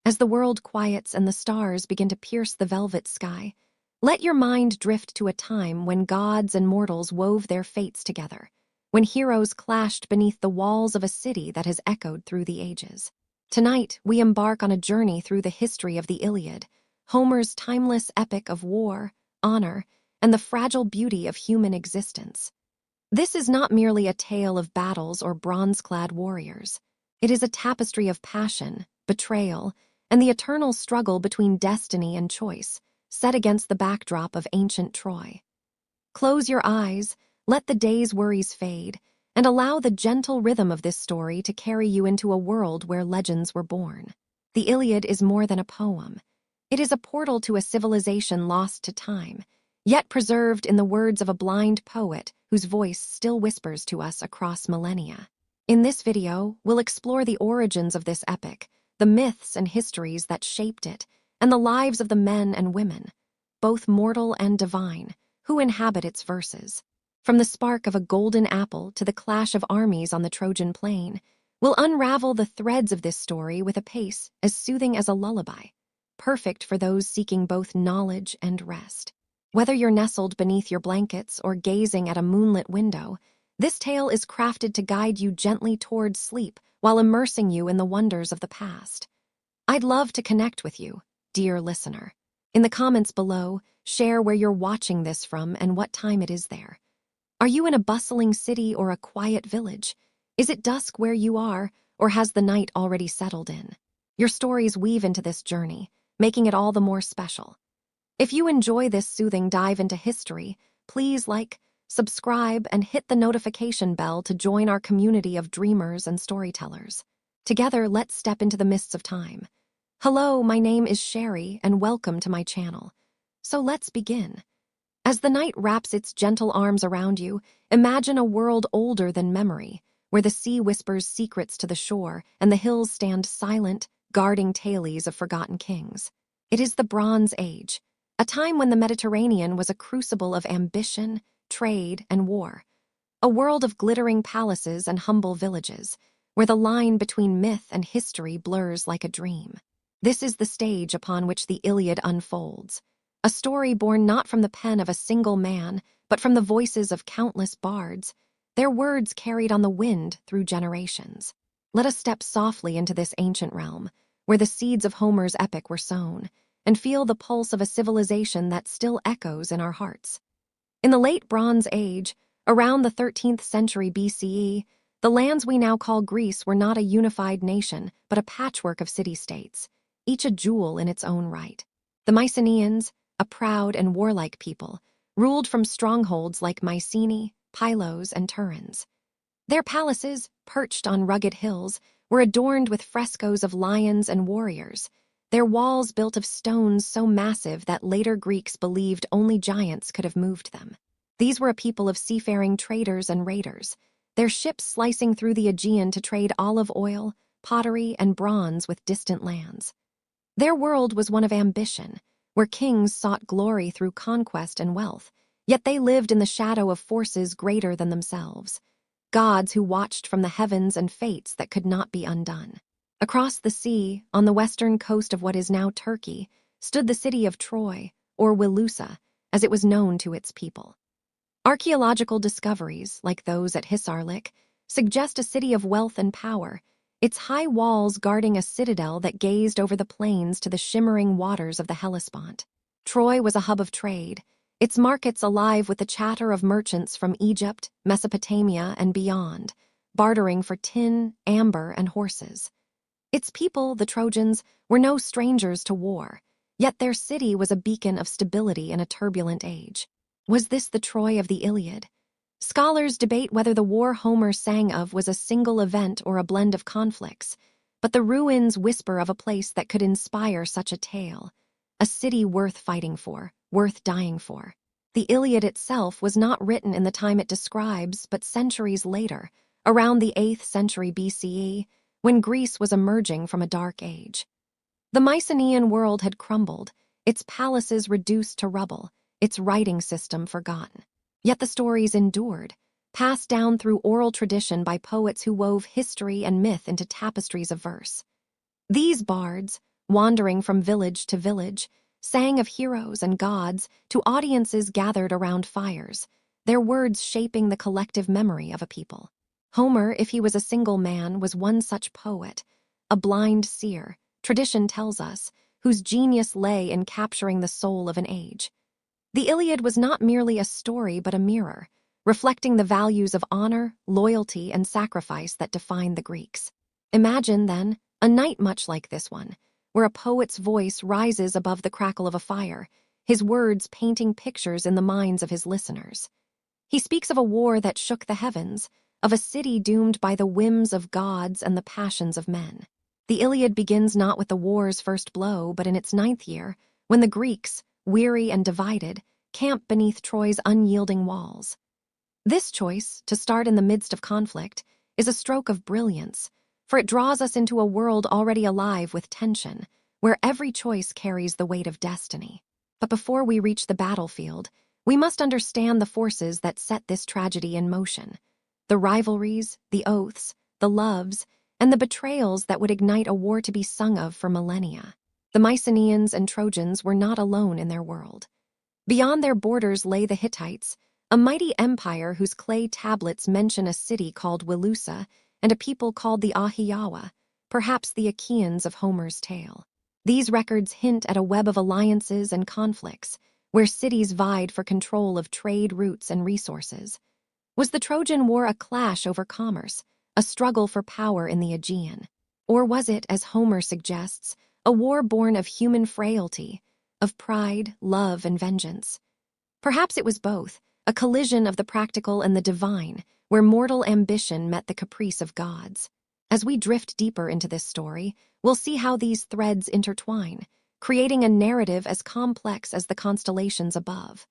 As the world quiets and the stars begin to pierce the velvet sky, let your mind drift to a time when gods and mortals wove their fates together, when heroes clashed beneath the walls of a city that has echoed through the ages. Tonight, we embark on a journey through the history of the Iliad, Homer's timeless epic of war, honor, and the fragile beauty of human existence. This is not merely a tale of battles or bronze-clad warriors. It is a tapestry of passion, betrayal, and the eternal struggle between destiny and choice, set against the backdrop of ancient Troy. Close your eyes, let the day's worries fade, and allow the gentle rhythm of this story to carry you into a world where legends were born. The Iliad is more than a poem. It is a portal to a civilization lost to time, yet preserved in the words of a blind poet whose voice still whispers to us across millennia. In this video, we'll explore the origins of this epic, the myths and histories that shaped it, and the lives of the men and women, both mortal and divine, who inhabit its verses. From the spark of a golden apple to the clash of armies on the Trojan plain, we'll unravel the threads of this story with a pace as soothing as a lullaby, perfect for those seeking both knowledge and rest. Whether you're nestled beneath your blankets or gazing at a moonlit window, this tale is crafted to guide you gently towards sleep while immersing you in the wonders of the past. I'd love to connect with you, dear listener. In the comments below, share where you're watching this from and what time it is there. Are you in a bustling city or a quiet village? Is it dusk where you are, or has the night already settled in? Your stories weave into this journey, making it all the more special. If you enjoy this soothing dive into history, please like, subscribe, and hit the notification bell to join our community of dreamers and storytellers. Together, let's step into the mists of time. Hello, my name is Sherry, and welcome to my channel. So let's begin. As the night wraps its gentle arms around you, imagine a world older than memory, where the sea whispers secrets to the shore and the hills stand silent, guarding tales of forgotten kings. It is the Bronze Age, a time when the Mediterranean was a crucible of ambition, trade, and war. A world of glittering palaces and humble villages, where the line between myth and history blurs like a dream. This is the stage upon which the Iliad unfolds, a story born not from the pen of a single man, but from the voices of countless bards, their words carried on the wind through generations. Let us step softly into this ancient realm, where the seeds of Homer's epic were sown, and feel the pulse of a civilization that still echoes in our hearts. In the late Bronze Age, around the 13th century BCE, the lands we now call Greece were not a unified nation, but a patchwork of city-states, each a jewel in its own right. The Mycenaeans, a proud and warlike people, ruled from strongholds like Mycenae, Pylos, and Turins. Their palaces, perched on rugged hills, were adorned with frescoes of lions and warriors, their walls built of stones so massive that later Greeks believed only giants could have moved them. These were a people of seafaring traders and raiders, their ships slicing through the Aegean to trade olive oil, pottery, and bronze with distant lands. Their world was one of ambition, where kings sought glory through conquest and wealth, yet they lived in the shadow of forces greater than themselves, gods who watched from the heavens and fates that could not be undone. Across the sea, on the western coast of what is now Turkey, stood the city of Troy, or Wilusa, as it was known to its people. Archaeological discoveries, like those at Hisarlik, suggest a city of wealth and power, its high walls guarding a citadel that gazed over the plains to the shimmering waters of the Hellespont. Troy was a hub of trade, its markets alive with the chatter of merchants from Egypt, Mesopotamia, and beyond, bartering for tin, amber, and horses. Its people, the Trojans, were no strangers to war, yet their city was a beacon of stability in a turbulent age. Was this the Troy of the Iliad? Scholars debate whether the war Homer sang of was a single event or a blend of conflicts, but the ruins whisper of a place that could inspire such a tale, a city worth fighting for, worth dying for. The Iliad itself was not written in the time it describes, but centuries later, around the 8th century BCE, when Greece was emerging from a dark age. The Mycenaean world had crumbled, its palaces reduced to rubble, its writing system forgotten. Yet the stories endured, passed down through oral tradition by poets who wove history and myth into tapestries of verse. These bards, wandering from village to village, sang of heroes and gods to audiences gathered around fires, their words shaping the collective memory of a people. Homer, if he was a single man, was one such poet, a blind seer, tradition tells us, whose genius lay in capturing the soul of an age. The Iliad was not merely a story but a mirror, reflecting the values of honor, loyalty, and sacrifice that define the Greeks. Imagine, then, a night much like this one, where a poet's voice rises above the crackle of a fire, his words painting pictures in the minds of his listeners. He speaks of a war that shook the heavens, of a city doomed by the whims of gods and the passions of men. The Iliad begins not with the war's first blow, but in its 9th year, when the Greeks, weary and divided, camp beneath Troy's unyielding walls. This choice, to start in the midst of conflict, is a stroke of brilliance, for it draws us into a world already alive with tension, where every choice carries the weight of destiny. But before we reach the battlefield, we must understand the forces that set this tragedy in motion. The rivalries, the oaths, the loves, and the betrayals that would ignite a war to be sung of for millennia. The Mycenaeans and Trojans were not alone in their world. Beyond their borders lay the Hittites, a mighty empire whose clay tablets mention a city called Wilusa and a people called the Ahiyawa, perhaps the Achaeans of Homer's tale. These records hint at a web of alliances and conflicts, where cities vied for control of trade routes and resources. Was the Trojan War a clash over commerce, a struggle for power in the Aegean? Or was it, as Homer suggests, a war born of human frailty, of pride, love, and vengeance? Perhaps it was both, a collision of the practical and the divine, where mortal ambition met the caprice of gods. As we drift deeper into this story, we'll see how these threads intertwine, creating a narrative as complex as the constellations above.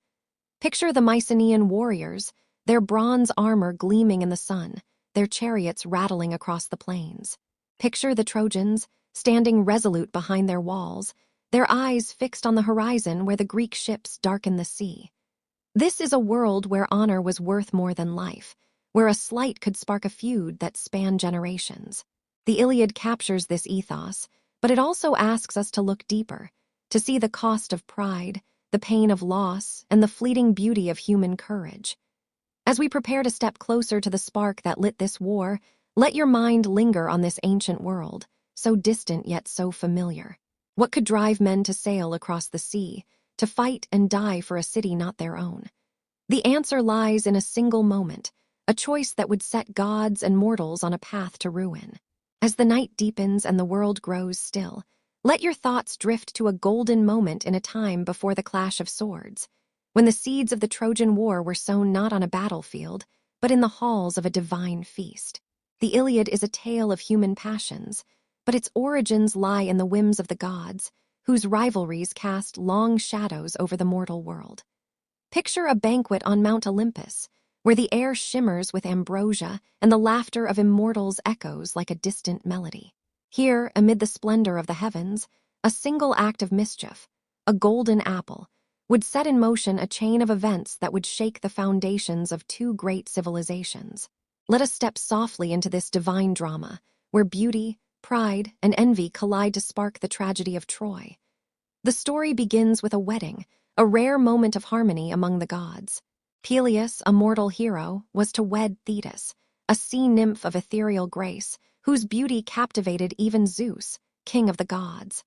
Picture the Mycenaean warriors, their bronze armor gleaming in the sun, their chariots rattling across the plains. Picture the Trojans, standing resolute behind their walls, their eyes fixed on the horizon where the Greek ships darken the sea. This is a world where honor was worth more than life, where a slight could spark a feud that spanned generations. The Iliad captures this ethos, but it also asks us to look deeper, to see the cost of pride, the pain of loss, and the fleeting beauty of human courage. As we prepare to step closer to the spark that lit this war, let your mind linger on this ancient world, so distant yet so familiar. What could drive men to sail across the sea, to fight and die for a city not their own? The answer lies in a single moment, a choice that would set gods and mortals on a path to ruin. As the night deepens and the world grows still, let your thoughts drift to a golden moment in a time before the clash of swords, when the seeds of the Trojan War were sown not on a battlefield, but in the halls of a divine feast. The Iliad is a tale of human passions, but its origins lie in the whims of the gods, whose rivalries cast long shadows over the mortal world. Picture a banquet on Mount Olympus, where the air shimmers with ambrosia and the laughter of immortals echoes like a distant melody. Here, amid the splendor of the heavens, a single act of mischief, a golden apple, would set in motion a chain of events that would shake the foundations of two great civilizations. Let us step softly into this divine drama, where beauty, pride, and envy collide to spark the tragedy of Troy. The story begins with a wedding, a rare moment of harmony among the gods. Peleus, a mortal hero, was to wed Thetis, a sea nymph of ethereal grace, whose beauty captivated even Zeus, king of the gods.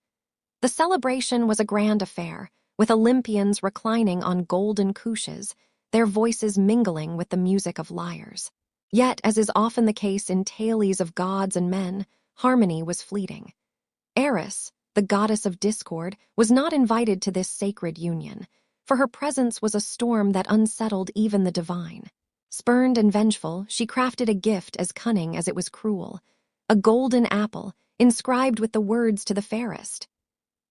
The celebration was a grand affair, with Olympians reclining on golden couches, their voices mingling with the music of lyres. Yet, as is often the case in tales of gods and men, harmony was fleeting. Eris, the goddess of discord, was not invited to this sacred union, for her presence was a storm that unsettled even the divine. Spurned and vengeful, she crafted a gift as cunning as it was cruel, a golden apple inscribed with the words to the fairest.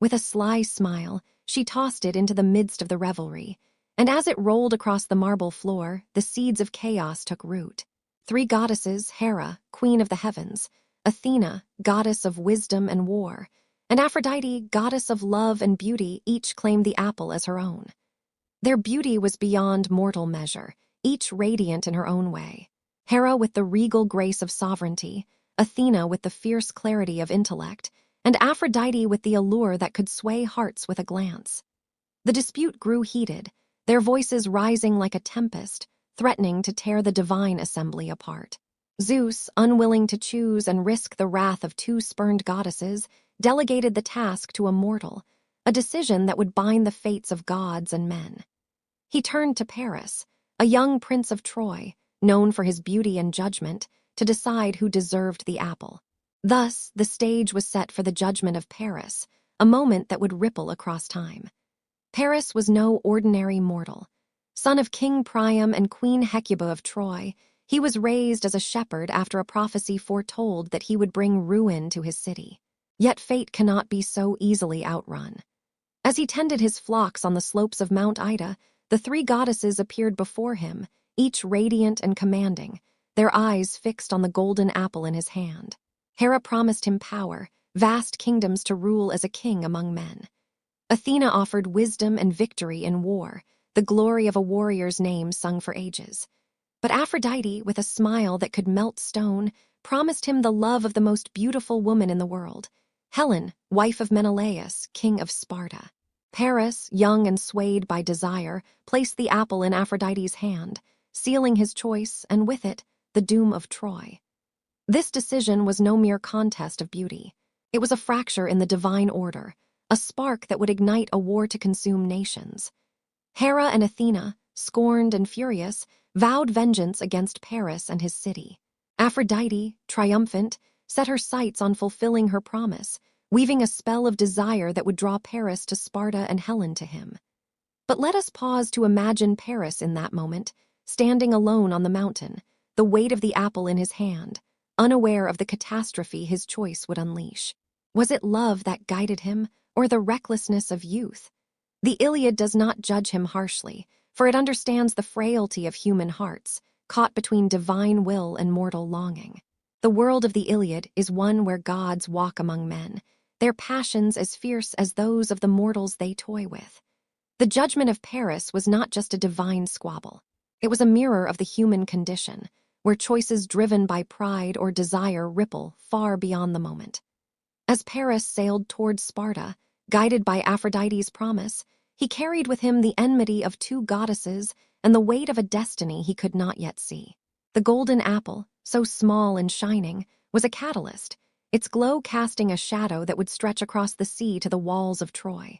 With a sly smile, she tossed it into the midst of the revelry, and as it rolled across the marble floor, the seeds of chaos took root. 3 goddesses, Hera, queen of the heavens, Athena, goddess of wisdom and war, and Aphrodite, goddess of love and beauty, each claimed the apple as her own. Their beauty was beyond mortal measure, each radiant in her own way. Hera with the regal grace of sovereignty, Athena with the fierce clarity of intellect, and Aphrodite with the allure that could sway hearts with a glance. The dispute grew heated, their voices rising like a tempest, threatening to tear the divine assembly apart. Zeus, unwilling to choose and risk the wrath of two spurned goddesses, delegated the task to a mortal, a decision that would bind the fates of gods and men. He turned to Paris, a young prince of Troy, known for his beauty and judgment, to decide who deserved the apple. Thus, the stage was set for the judgment of Paris, a moment that would ripple across time. Paris was no ordinary mortal. Son of King Priam and Queen Hecuba of Troy, he was raised as a shepherd after a prophecy foretold that he would bring ruin to his city. Yet fate cannot be so easily outrun. As he tended his flocks on the slopes of Mount Ida, the three goddesses appeared before him, each radiant and commanding, their eyes fixed on the golden apple in his hand. Hera promised him power, vast kingdoms to rule as a king among men. Athena offered wisdom and victory in war, the glory of a warrior's name sung for ages. But Aphrodite, with a smile that could melt stone, promised him the love of the most beautiful woman in the world, Helen, wife of Menelaus, king of Sparta. Paris, young and swayed by desire, placed the apple in Aphrodite's hand, sealing his choice, and with it, the doom of Troy. This decision was no mere contest of beauty. It was a fracture in the divine order, a spark that would ignite a war to consume nations. Hera and Athena, scorned and furious, vowed vengeance against Paris and his city. Aphrodite, triumphant, set her sights on fulfilling her promise, weaving a spell of desire that would draw Paris to Sparta and Helen to him. But let us pause to imagine Paris in that moment, standing alone on the mountain, the weight of the apple in his hand, unaware of the catastrophe his choice would unleash. Was it love that guided him, or the recklessness of youth? The Iliad does not judge him harshly, for it understands the frailty of human hearts, caught between divine will and mortal longing. The world of the Iliad is one where gods walk among men, their passions as fierce as those of the mortals they toy with. The judgment of Paris was not just a divine squabble. It was a mirror of the human condition, where choices driven by pride or desire ripple far beyond the moment. As Paris sailed toward Sparta, guided by Aphrodite's promise, he carried with him the enmity of two goddesses and the weight of a destiny he could not yet see. The golden apple, so small and shining, was a catalyst, its glow casting a shadow that would stretch across the sea to the walls of Troy.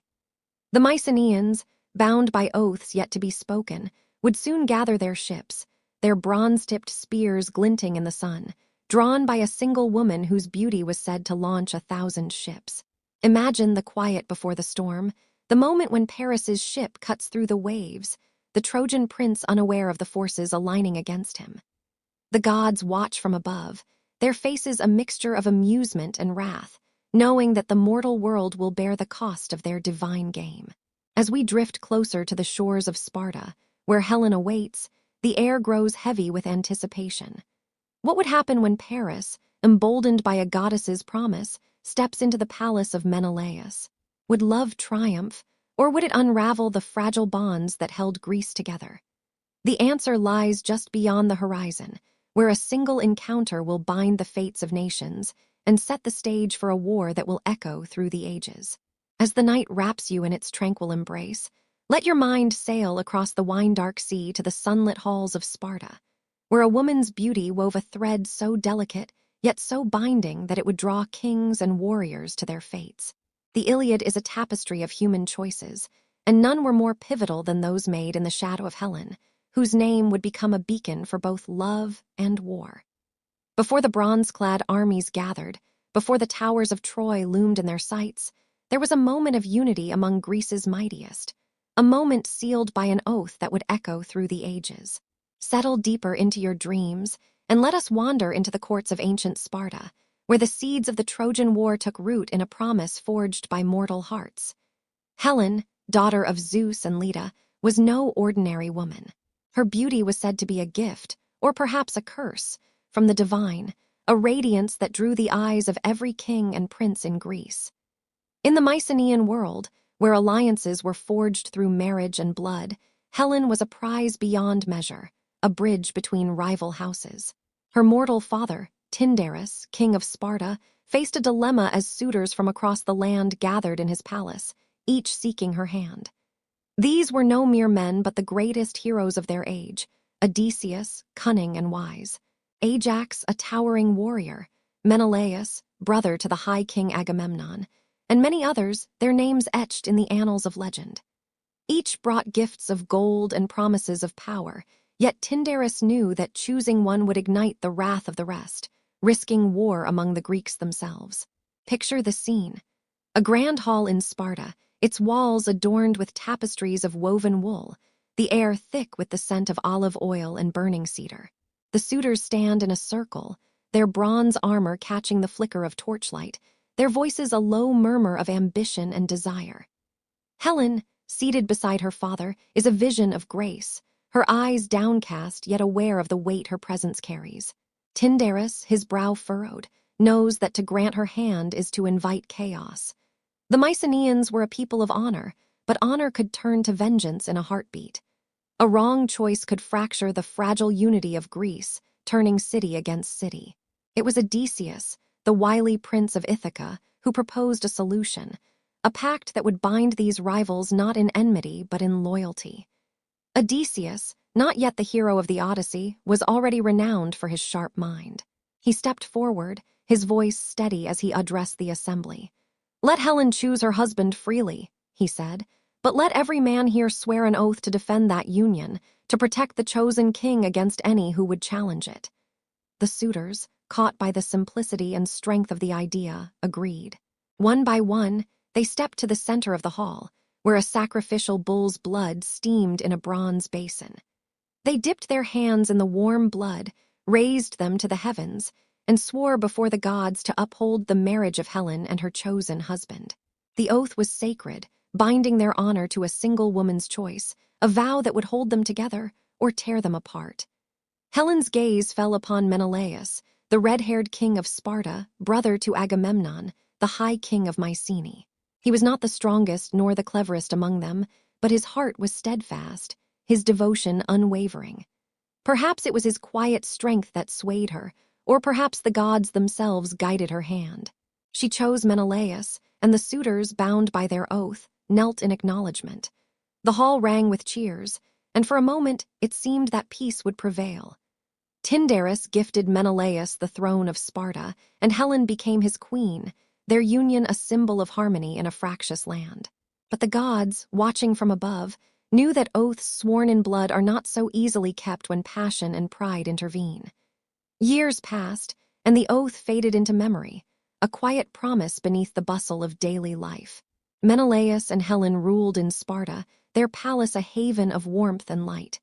The Mycenaeans, bound by oaths yet to be spoken, would soon gather their ships, their bronze-tipped spears glinting in the sun, drawn by a single woman whose beauty was said to launch 1,000 ships. Imagine the quiet before the storm, the moment when Paris's ship cuts through the waves, the Trojan prince unaware of the forces aligning against him. The gods watch from above, their faces a mixture of amusement and wrath, knowing that the mortal world will bear the cost of their divine game. As we drift closer to the shores of Sparta, where Helen awaits, the air grows heavy with anticipation. What would happen when Paris, emboldened by a goddess's promise, steps into the palace of Menelaus? Would love triumph, or would it unravel the fragile bonds that held Greece together? The answer lies just beyond the horizon, where a single encounter will bind the fates of nations and set the stage for a war that will echo through the ages. As the night wraps you in its tranquil embrace, let your mind sail across the wine-dark sea to the sunlit halls of Sparta, where a woman's beauty wove a thread so delicate, yet so binding that it would draw kings and warriors to their fates. The Iliad is a tapestry of human choices, and none were more pivotal than those made in the shadow of Helen, whose name would become a beacon for both love and war. Before the bronze-clad armies gathered, before the towers of Troy loomed in their sights, there was a moment of unity among Greece's mightiest, a moment sealed by an oath that would echo through the ages. Settle deeper into your dreams, and let us wander into the courts of ancient Sparta, where the seeds of the Trojan War took root in a promise forged by mortal hearts. Helen, daughter of Zeus and Leda, was no ordinary woman. Her beauty was said to be a gift, or perhaps a curse, from the divine, a radiance that drew the eyes of every king and prince in Greece. In the Mycenaean world, where alliances were forged through marriage and blood, Helen was a prize beyond measure, a bridge between rival houses. Her mortal father, Tyndareus, king of Sparta, faced a dilemma as suitors from across the land gathered in his palace, each seeking her hand. These were no mere men but the greatest heroes of their age: Odysseus, cunning and wise; Ajax, a towering warrior; Menelaus, brother to the high king Agamemnon; and many others, their names etched in the annals of legend. Each brought gifts of gold and promises of power, yet Tyndareus knew that choosing one would ignite the wrath of the rest, risking war among the Greeks themselves. Picture the scene. A grand hall in Sparta, its walls adorned with tapestries of woven wool, the air thick with the scent of olive oil and burning cedar. The suitors stand in a circle, their bronze armor catching the flicker of torchlight, their voices a low murmur of ambition and desire. Helen, seated beside her father, is a vision of grace, her eyes downcast yet aware of the weight her presence carries. Tyndareus, his brow furrowed, knows that to grant her hand is to invite chaos. The Mycenaeans were a people of honor, but honor could turn to vengeance in a heartbeat. A wrong choice could fracture the fragile unity of Greece, turning city against city. It was Odysseus, the wily prince of Ithaca, who proposed a solution, a pact that would bind these rivals not in enmity but in loyalty. Odysseus, not yet the hero of the Odyssey, was already renowned for his sharp mind. He stepped forward, his voice steady as he addressed the assembly. "Let Helen choose her husband freely," he said, "but let every man here swear an oath to defend that union, to protect the chosen king against any who would challenge it." The suitors, caught by the simplicity and strength of the idea, agreed. One by one, they stepped to the center of the hall, where a sacrificial bull's blood steamed in a bronze basin. They dipped their hands in the warm blood, raised them to the heavens, and swore before the gods to uphold the marriage of Helen and her chosen husband. The oath was sacred, binding their honor to a single woman's choice, a vow that would hold them together or tear them apart. Helen's gaze fell upon Menelaus, the red-haired king of Sparta, brother to Agamemnon, the high king of Mycenae. He was not the strongest nor the cleverest among them, but his heart was steadfast, his devotion unwavering. Perhaps it was his quiet strength that swayed her, or perhaps the gods themselves guided her hand. She chose Menelaus, and the suitors, bound by their oath, knelt in acknowledgement. The hall rang with cheers, and for a moment it seemed that peace would prevail. Tyndareus gifted Menelaus the throne of Sparta, and Helen became his queen, their union a symbol of harmony in a fractious land. But the gods, watching from above, knew that oaths sworn in blood are not so easily kept when passion and pride intervene. Years passed, and the oath faded into memory, a quiet promise beneath the bustle of daily life. Menelaus and Helen ruled in Sparta, their palace a haven of warmth and light.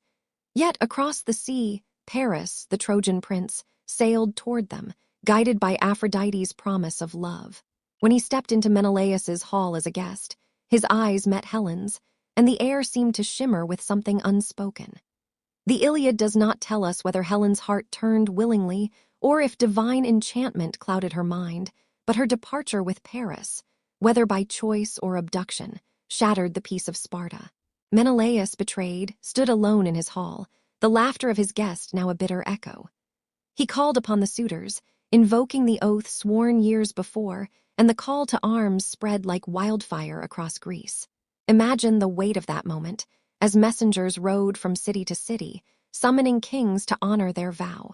Yet across the sea, Paris, the Trojan prince, sailed toward them, guided by Aphrodite's promise of love. When he stepped into Menelaus's hall as a guest, his eyes met Helen's, and the air seemed to shimmer with something unspoken. The Iliad does not tell us whether Helen's heart turned willingly or if divine enchantment clouded her mind, but her departure with Paris, whether by choice or abduction, shattered the peace of Sparta. Menelaus, betrayed, stood alone in his hall, the laughter of his guest now a bitter echo. He called upon the suitors, invoking the oath sworn years before, and the call to arms spread like wildfire across Greece. Imagine the weight of that moment, as messengers rode from city to city, summoning kings to honor their vow.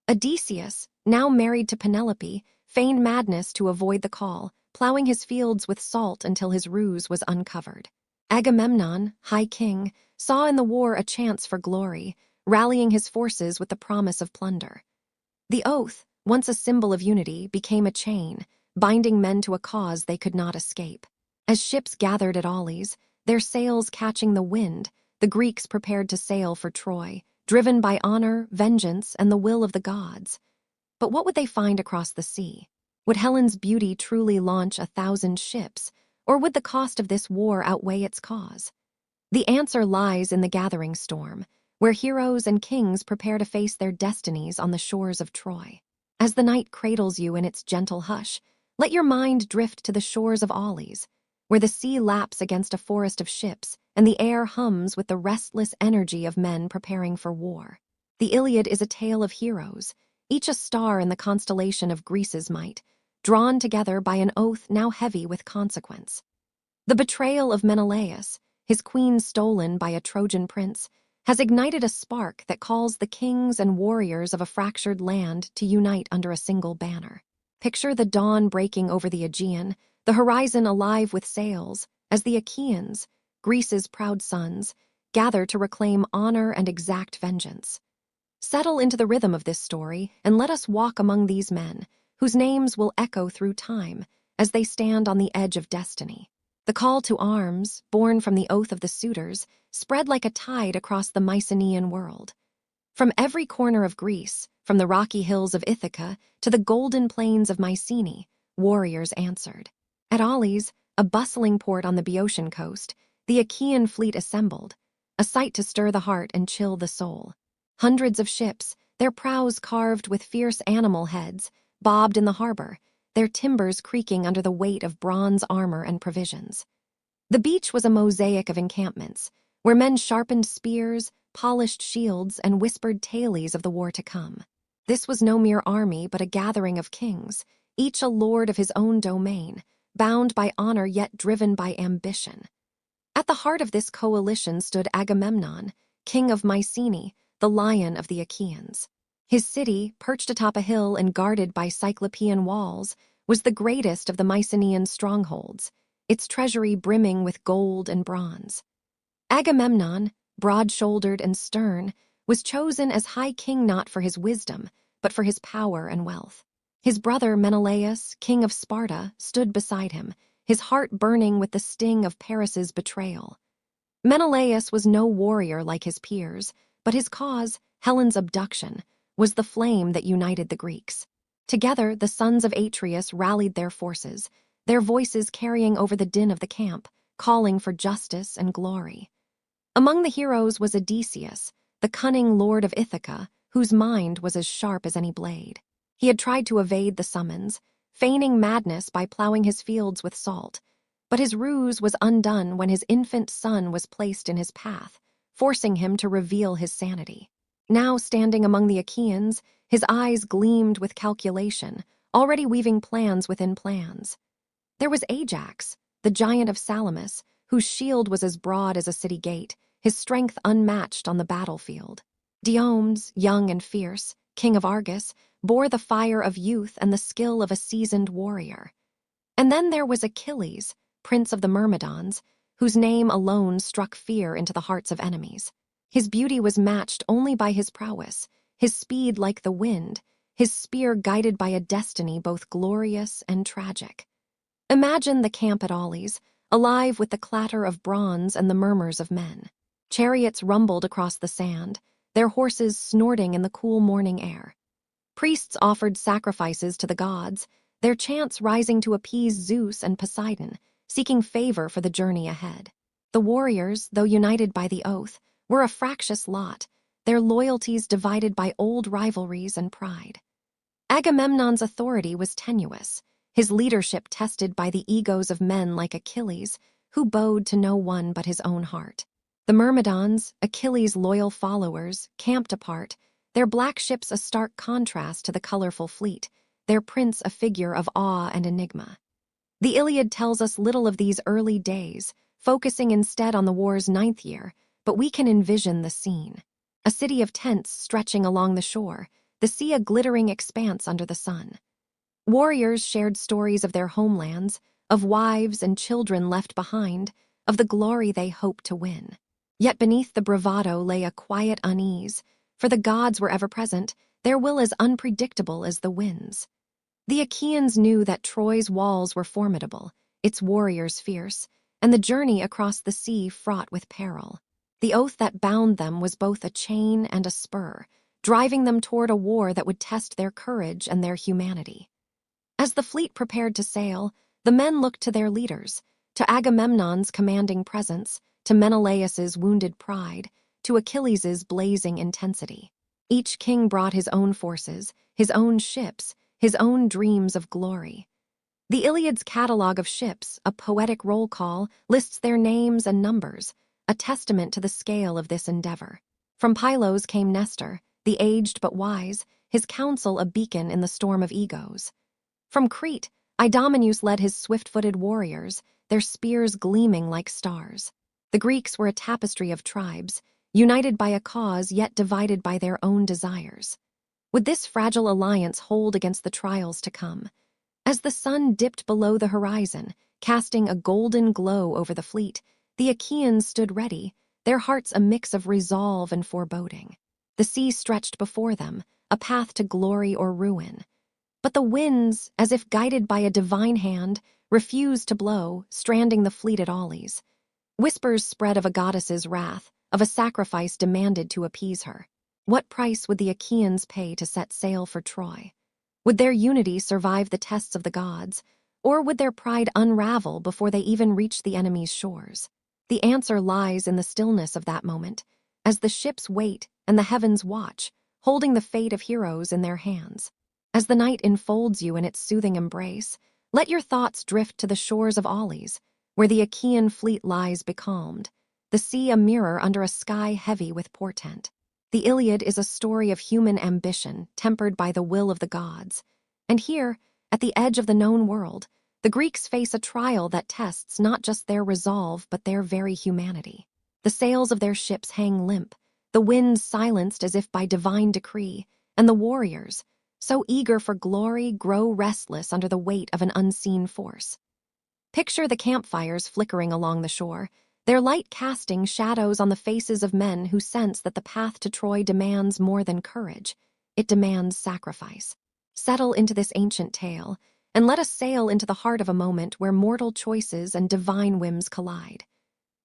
Odysseus, now married to Penelope, feigned madness to avoid the call, plowing his fields with salt until his ruse was uncovered. Agamemnon, high king, saw in the war a chance for glory, rallying his forces with the promise of plunder. The oath, once a symbol of unity, became a chain, binding men to a cause they could not escape. As ships gathered at Aulis, their sails catching the wind, the Greeks prepared to sail for Troy, driven by honor, vengeance, and the will of the gods. But what would they find across the sea? Would Helen's beauty truly launch 1,000 ships, or would the cost of this war outweigh its cause? The answer lies in the gathering storm, where heroes and kings prepare to face their destinies on the shores of Troy. As the night cradles you in its gentle hush, let your mind drift to the shores of Aulis, where the sea laps against a forest of ships and the air hums with the restless energy of men preparing for war. The Iliad is a tale of heroes, each a star in the constellation of Greece's might, drawn together by an oath now heavy with consequence. The betrayal of Menelaus, his queen stolen by a Trojan prince, has ignited a spark that calls the kings and warriors of a fractured land to unite under a single banner. Picture the dawn breaking over the Aegean, the horizon alive with sails, as the Achaeans, Greece's proud sons, gather to reclaim honor and exact vengeance. Settle into the rhythm of this story and let us walk among these men, whose names will echo through time as they stand on the edge of destiny. The call to arms, born from the oath of the suitors, spread like a tide across the Mycenaean world. From every corner of Greece, from the rocky hills of Ithaca to the golden plains of Mycenae, warriors answered. At Aulis, a bustling port on the Boeotian coast, the Achaean fleet assembled, a sight to stir the heart and chill the soul. Hundreds of ships, their prows carved with fierce animal heads, bobbed in the harbor, their timbers creaking under the weight of bronze armor and provisions. The beach was a mosaic of encampments, where men sharpened spears, polished shields, and whispered tales of the war to come. This was no mere army, but a gathering of kings, each a lord of his own domain, bound by honor yet driven by ambition. At the heart of this coalition stood Agamemnon, king of Mycenae, the lion of the Achaeans. His city, perched atop a hill and guarded by Cyclopean walls, was the greatest of the Mycenaean strongholds, its treasury brimming with gold and bronze. Agamemnon, broad-shouldered and stern, was chosen as high king not for his wisdom, but for his power and wealth. His brother Menelaus, king of Sparta, stood beside him, his heart burning with the sting of Paris's betrayal. Menelaus was no warrior like his peers, but his cause, Helen's abduction, was the flame that united the Greeks. Together, the sons of Atreus rallied their forces, their voices carrying over the din of the camp, calling for justice and glory. Among the heroes was Odysseus, the cunning lord of Ithaca, whose mind was as sharp as any blade. He had tried to evade the summons, feigning madness by plowing his fields with salt, but his ruse was undone when his infant son was placed in his path, forcing him to reveal his sanity. Now standing among the Achaeans, his eyes gleamed with calculation, already weaving plans within plans. There was Ajax, the giant of Salamis, whose shield was as broad as a city gate, his strength unmatched on the battlefield. Diomedes, young and fierce, king of Argos, bore the fire of youth and the skill of a seasoned warrior. And then there was Achilles, prince of the Myrmidons, whose name alone struck fear into the hearts of enemies. His beauty was matched only by his prowess, his speed like the wind, his spear guided by a destiny both glorious and tragic. Imagine the camp at Aulis, alive with the clatter of bronze and the murmurs of men. Chariots rumbled across the sand, their horses snorting in the cool morning air. Priests offered sacrifices to the gods, their chants rising to appease Zeus and Poseidon, seeking favor for the journey ahead. The warriors, though united by the oath, were a fractious lot, their loyalties divided by old rivalries and pride. Agamemnon's authority was tenuous, his leadership tested by the egos of men like Achilles, who bowed to no one but his own heart. The Myrmidons, Achilles' loyal followers, camped apart, their black ships a stark contrast to the colorful fleet, their prince a figure of awe and enigma. The Iliad tells us little of these early days, focusing instead on the war's 9th year, but we can envision the scene. A city of tents stretching along the shore, the sea a glittering expanse under the sun. Warriors shared stories of their homelands, of wives and children left behind, of the glory they hoped to win. Yet beneath the bravado lay a quiet unease, for the gods were ever present, their will as unpredictable as the winds. The Achaeans knew that Troy's walls were formidable, its warriors fierce, and the journey across the sea fraught with peril. The oath that bound them was both a chain and a spur, driving them toward a war that would test their courage and their humanity. As the fleet prepared to sail, the men looked to their leaders, to Agamemnon's commanding presence, to Menelaus's wounded pride, to Achilles' blazing intensity. Each king brought his own forces, his own ships, his own dreams of glory. The Iliad's catalog of ships, a poetic roll call, lists their names and numbers, a testament to the scale of this endeavor. From Pylos came Nestor, the aged but wise, his counsel a beacon in the storm of egos. From Crete, Idomeneus led his swift-footed warriors, their spears gleaming like stars. The Greeks were a tapestry of tribes, united by a cause yet divided by their own desires. Would this fragile alliance hold against the trials to come? As the sun dipped below the horizon, casting a golden glow over the fleet, the Achaeans stood ready, their hearts a mix of resolve and foreboding. The sea stretched before them, a path to glory or ruin. But the winds, as if guided by a divine hand, refused to blow, stranding the fleet at Aulis. Whispers spread of a goddess's wrath, of a sacrifice demanded to appease her. What price would the Achaeans pay to set sail for Troy? Would their unity survive the tests of the gods, or would their pride unravel before they even reached the enemy's shores? The answer lies in the stillness of that moment, as the ships wait and the heavens watch, holding the fate of heroes in their hands. As the night enfolds you in its soothing embrace, let your thoughts drift to the shores of Aulis, where the Achaean fleet lies becalmed, the sea a mirror under a sky heavy with portent. The Iliad is a story of human ambition tempered by the will of the gods. And here, at the edge of the known world, the Greeks face a trial that tests not just their resolve but their very humanity. The sails of their ships hang limp, the winds silenced as if by divine decree, and the warriors, so eager for glory, grow restless under the weight of an unseen force. Picture the campfires flickering along the shore, their light casting shadows on the faces of men who sense that the path to Troy demands more than courage. It demands sacrifice. Settle into this ancient tale, and let us sail into the heart of a moment where mortal choices and divine whims collide.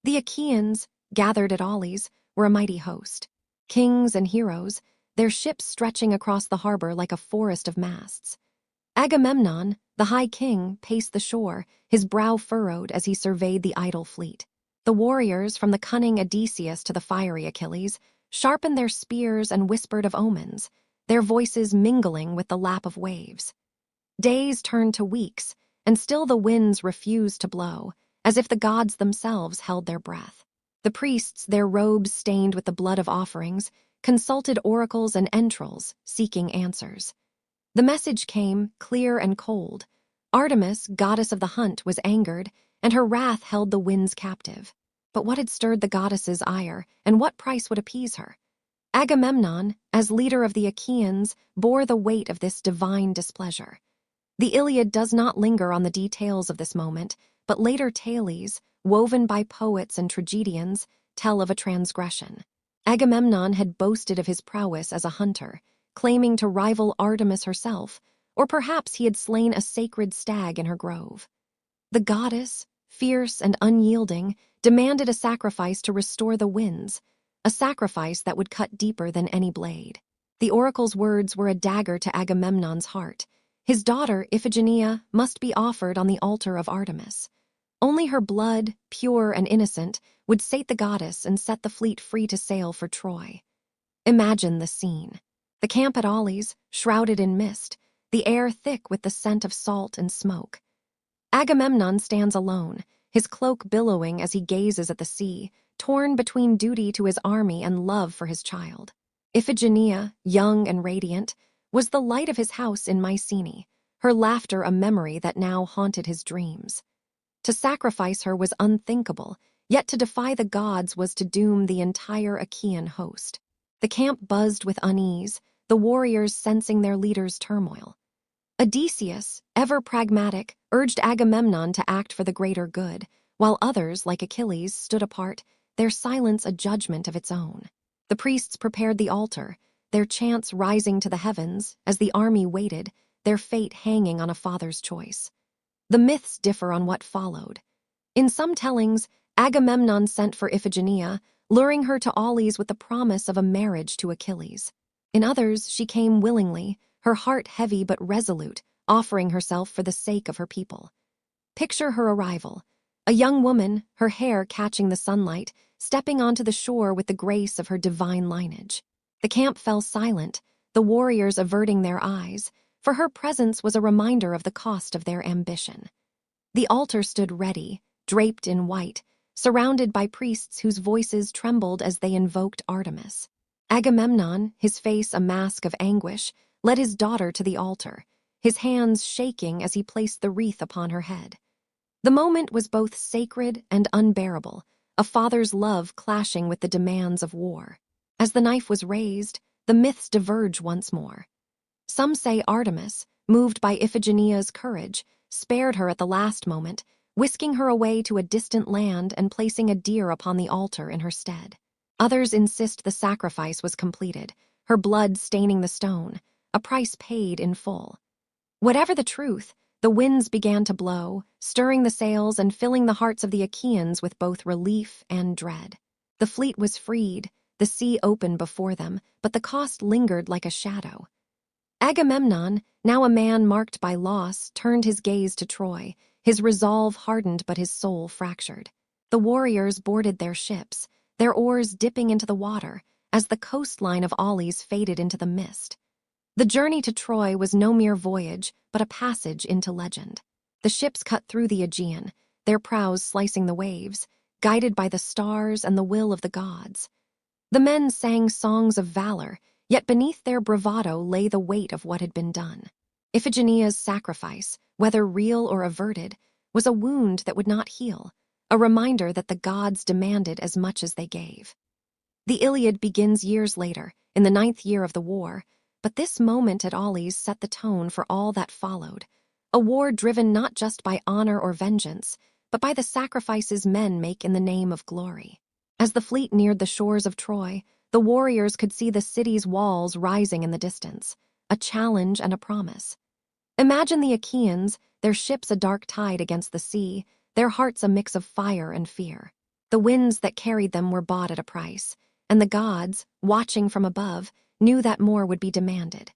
The Achaeans, gathered at Aulis, were a mighty host. Kings and heroes, their ships stretching across the harbor like a forest of masts. Agamemnon, the high king, paced the shore, his brow furrowed as he surveyed the idle fleet. The warriors, from the cunning Odysseus to the fiery Achilles, sharpened their spears and whispered of omens, their voices mingling with the lap of waves. Days turned to weeks, and still the winds refused to blow, as if the gods themselves held their breath. The priests, their robes stained with the blood of offerings, consulted oracles and entrails, seeking answers. The message came, clear and cold. Artemis, goddess of the hunt, was angered, and her wrath held the winds captive. But what had stirred the goddess's ire, and what price would appease her? Agamemnon, as leader of the Achaeans, bore the weight of this divine displeasure. The Iliad does not linger on the details of this moment, but later tales, woven by poets and tragedians, tell of a transgression. Agamemnon had boasted of his prowess as a hunter, claiming to rival Artemis herself, or perhaps he had slain a sacred stag in her grove. The goddess, fierce and unyielding, demanded a sacrifice to restore the winds, a sacrifice that would cut deeper than any blade. The oracle's words were a dagger to Agamemnon's heart. His daughter, Iphigenia, must be offered on the altar of Artemis. Only her blood, pure and innocent, would sate the goddess and set the fleet free to sail for Troy. Imagine the scene. The camp at Aulis, shrouded in mist, the air thick with the scent of salt and smoke. Agamemnon stands alone, his cloak billowing as he gazes at the sea, torn between duty to his army and love for his child. Iphigenia, young and radiant, was the light of his house in Mycenae, her laughter a memory that now haunted his dreams. To sacrifice her was unthinkable, yet to defy the gods was to doom the entire Achaean host. The camp buzzed with unease, the warriors sensing their leader's turmoil. Odysseus, ever pragmatic, urged Agamemnon to act for the greater good, while others, like Achilles, stood apart, their silence a judgment of its own. The priests prepared the altar, their chants rising to the heavens as the army waited, their fate hanging on a father's choice. The myths differ on what followed. In some tellings, Agamemnon sent for Iphigenia, luring her to Aulis with the promise of a marriage to Achilles. In others, she came willingly, her heart heavy but resolute, offering herself for the sake of her people. Picture her arrival, a young woman, her hair catching the sunlight, stepping onto the shore with the grace of her divine lineage. The camp fell silent, the warriors averting their eyes, for her presence was a reminder of the cost of their ambition. The altar stood ready, draped in white, surrounded by priests whose voices trembled as they invoked Artemis. Agamemnon, his face a mask of anguish, led his daughter to the altar, his hands shaking as he placed the wreath upon her head. The moment was both sacred and unbearable, a father's love clashing with the demands of war. As the knife was raised, the myths diverge once more. Some say Artemis, moved by Iphigenia's courage, spared her at the last moment, whisking her away to a distant land and placing a deer upon the altar in her stead. Others insist the sacrifice was completed, her blood staining the stone, a price paid in full. Whatever the truth, the winds began to blow, stirring the sails and filling the hearts of the Achaeans with both relief and dread. The fleet was freed, the sea opened before them, but the cost lingered like a shadow. Agamemnon, now a man marked by loss, turned his gaze to Troy, his resolve hardened but his soul fractured. The warriors boarded their ships, their oars dipping into the water, as the coastline of Aulis faded into the mist. The journey to Troy was no mere voyage, but a passage into legend. The ships cut through the Aegean, their prows slicing the waves, guided by the stars and the will of the gods. The men sang songs of valor, yet beneath their bravado lay the weight of what had been done. Iphigenia's sacrifice, whether real or averted, was a wound that would not heal, a reminder that the gods demanded as much as they gave. The Iliad begins years later, in the 9th year of the war, but this moment at Aulis set the tone for all that followed, a war driven not just by honor or vengeance, but by the sacrifices men make in the name of glory. As the fleet neared the shores of Troy, the warriors could see the city's walls rising in the distance, a challenge and a promise. Imagine the Achaeans, their ships a dark tide against the sea, their hearts a mix of fire and fear. The winds that carried them were bought at a price, and the gods, watching from above, knew that more would be demanded.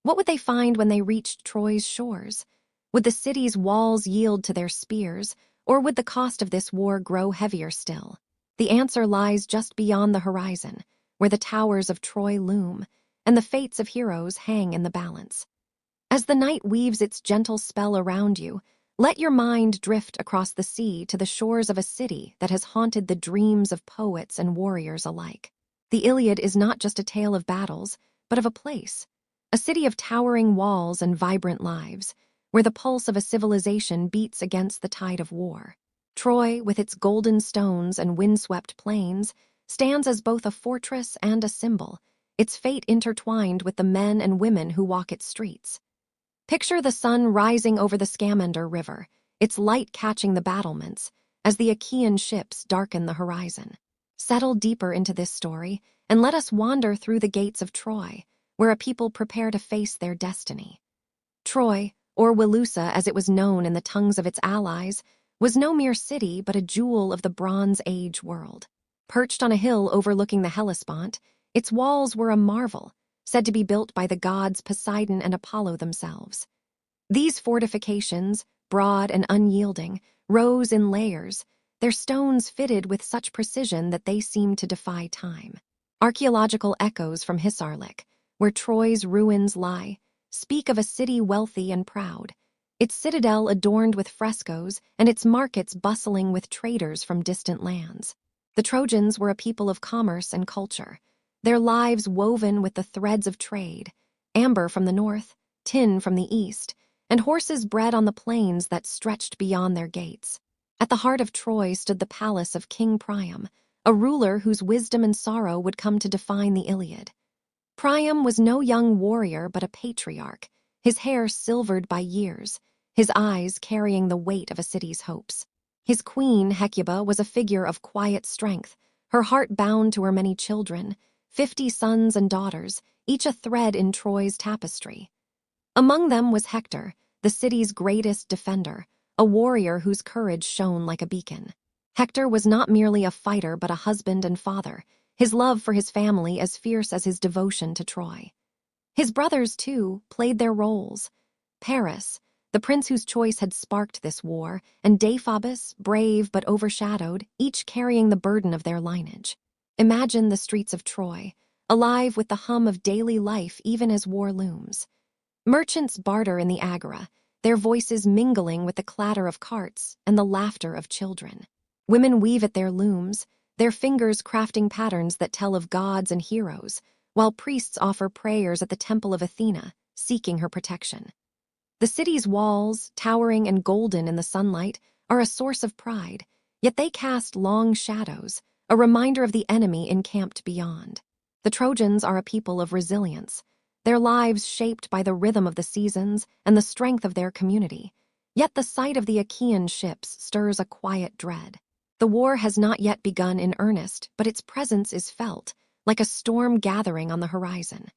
What would they find when they reached Troy's shores? Would the city's walls yield to their spears, or would the cost of this war grow heavier still? The answer lies just beyond the horizon, where the towers of Troy loom, and the fates of heroes hang in the balance. As the night weaves its gentle spell around you, let your mind drift across the sea to the shores of a city that has haunted the dreams of poets and warriors alike. The Iliad is not just a tale of battles, but of a place, a city of towering walls and vibrant lives, where the pulse of a civilization beats against the tide of war. Troy, with its golden stones and windswept plains, stands as both a fortress and a symbol, its fate intertwined with the men and women who walk its streets. Picture the sun rising over the Scamander River, its light catching the battlements, as the Achaean ships darken the horizon. Settle deeper into this story, and let us wander through the gates of Troy, where a people prepare to face their destiny. Troy, or Wilusa as it was known in the tongues of its allies, was no mere city but a jewel of the Bronze Age world. Perched on a hill overlooking the Hellespont, its walls were a marvel, said to be built by the gods Poseidon and Apollo themselves. These fortifications, broad and unyielding, rose in layers, their stones fitted with such precision that they seemed to defy time. Archaeological echoes from Hisarlik, where Troy's ruins lie, speak of a city wealthy and proud, its citadel adorned with frescoes and its markets bustling with traders from distant lands. The Trojans were a people of commerce and culture, their lives woven with the threads of trade, amber from the north, tin from the east, and horses bred on the plains that stretched beyond their gates. At the heart of Troy stood the palace of King Priam, a ruler whose wisdom and sorrow would come to define the Iliad. Priam was no young warrior but a patriarch, his hair silvered by years, his eyes carrying the weight of a city's hopes. His queen, Hecuba, was a figure of quiet strength, her heart bound to her many children, 50 sons and daughters, each a thread in Troy's tapestry. Among them was Hector, the city's greatest defender, a warrior whose courage shone like a beacon. Hector was not merely a fighter but a husband and father, his love for his family as fierce as his devotion to Troy. His brothers, too, played their roles. Paris, the prince whose choice had sparked this war, and Deiphobus, brave but overshadowed, each carrying the burden of their lineage. Imagine the streets of Troy, alive with the hum of daily life even as war looms. Merchants barter in the agora, their voices mingling with the clatter of carts and the laughter of children. Women weave at their looms, their fingers crafting patterns that tell of gods and heroes, while priests offer prayers at the temple of Athena, seeking her protection. The city's walls, towering and golden in the sunlight, are a source of pride, yet they cast long shadows, a reminder of the enemy encamped beyond. The Trojans are a people of resilience, their lives shaped by the rhythm of the seasons and the strength of their community. Yet the sight of the Achaean ships stirs a quiet dread. The war has not yet begun in earnest, but its presence is felt, like a storm gathering on the horizon.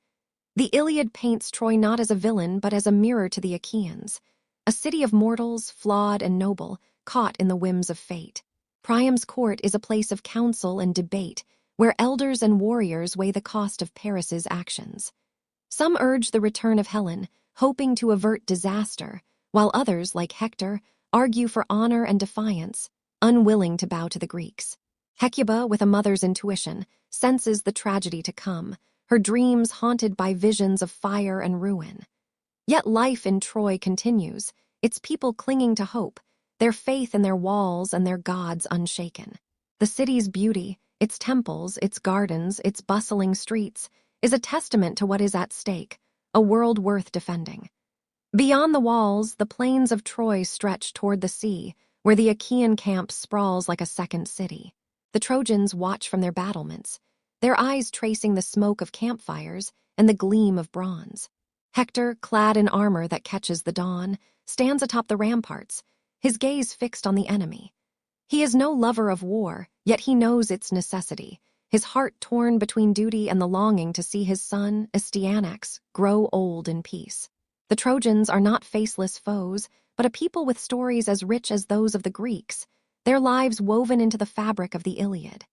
The Iliad paints Troy not as a villain, but as a mirror to the Achaeans, a city of mortals, flawed and noble, caught in the whims of fate. Priam's court is a place of counsel and debate, where elders and warriors weigh the cost of Paris's actions. Some urge the return of Helen, hoping to avert disaster, while others, like Hector, argue for honor and defiance, unwilling to bow to the Greeks. Hecuba, with a mother's intuition, senses the tragedy to come, her dreams haunted by visions of fire and ruin. Yet life in Troy continues, its people clinging to hope, their faith in their walls and their gods unshaken. The city's beauty, its temples, its gardens, its bustling streets, is a testament to what is at stake, a world worth defending. Beyond the walls, the plains of Troy stretch toward the sea, where the Achaean camp sprawls like a second city. The Trojans watch from their battlements, their eyes tracing the smoke of campfires and the gleam of bronze. Hector, clad in armor that catches the dawn, stands atop the ramparts, his gaze fixed on the enemy. He is no lover of war, yet he knows its necessity, his heart torn between duty and the longing to see his son, Astyanax, grow old in peace. The Trojans are not faceless foes, but a people with stories as rich as those of the Greeks, their lives woven into the fabric of the Iliad.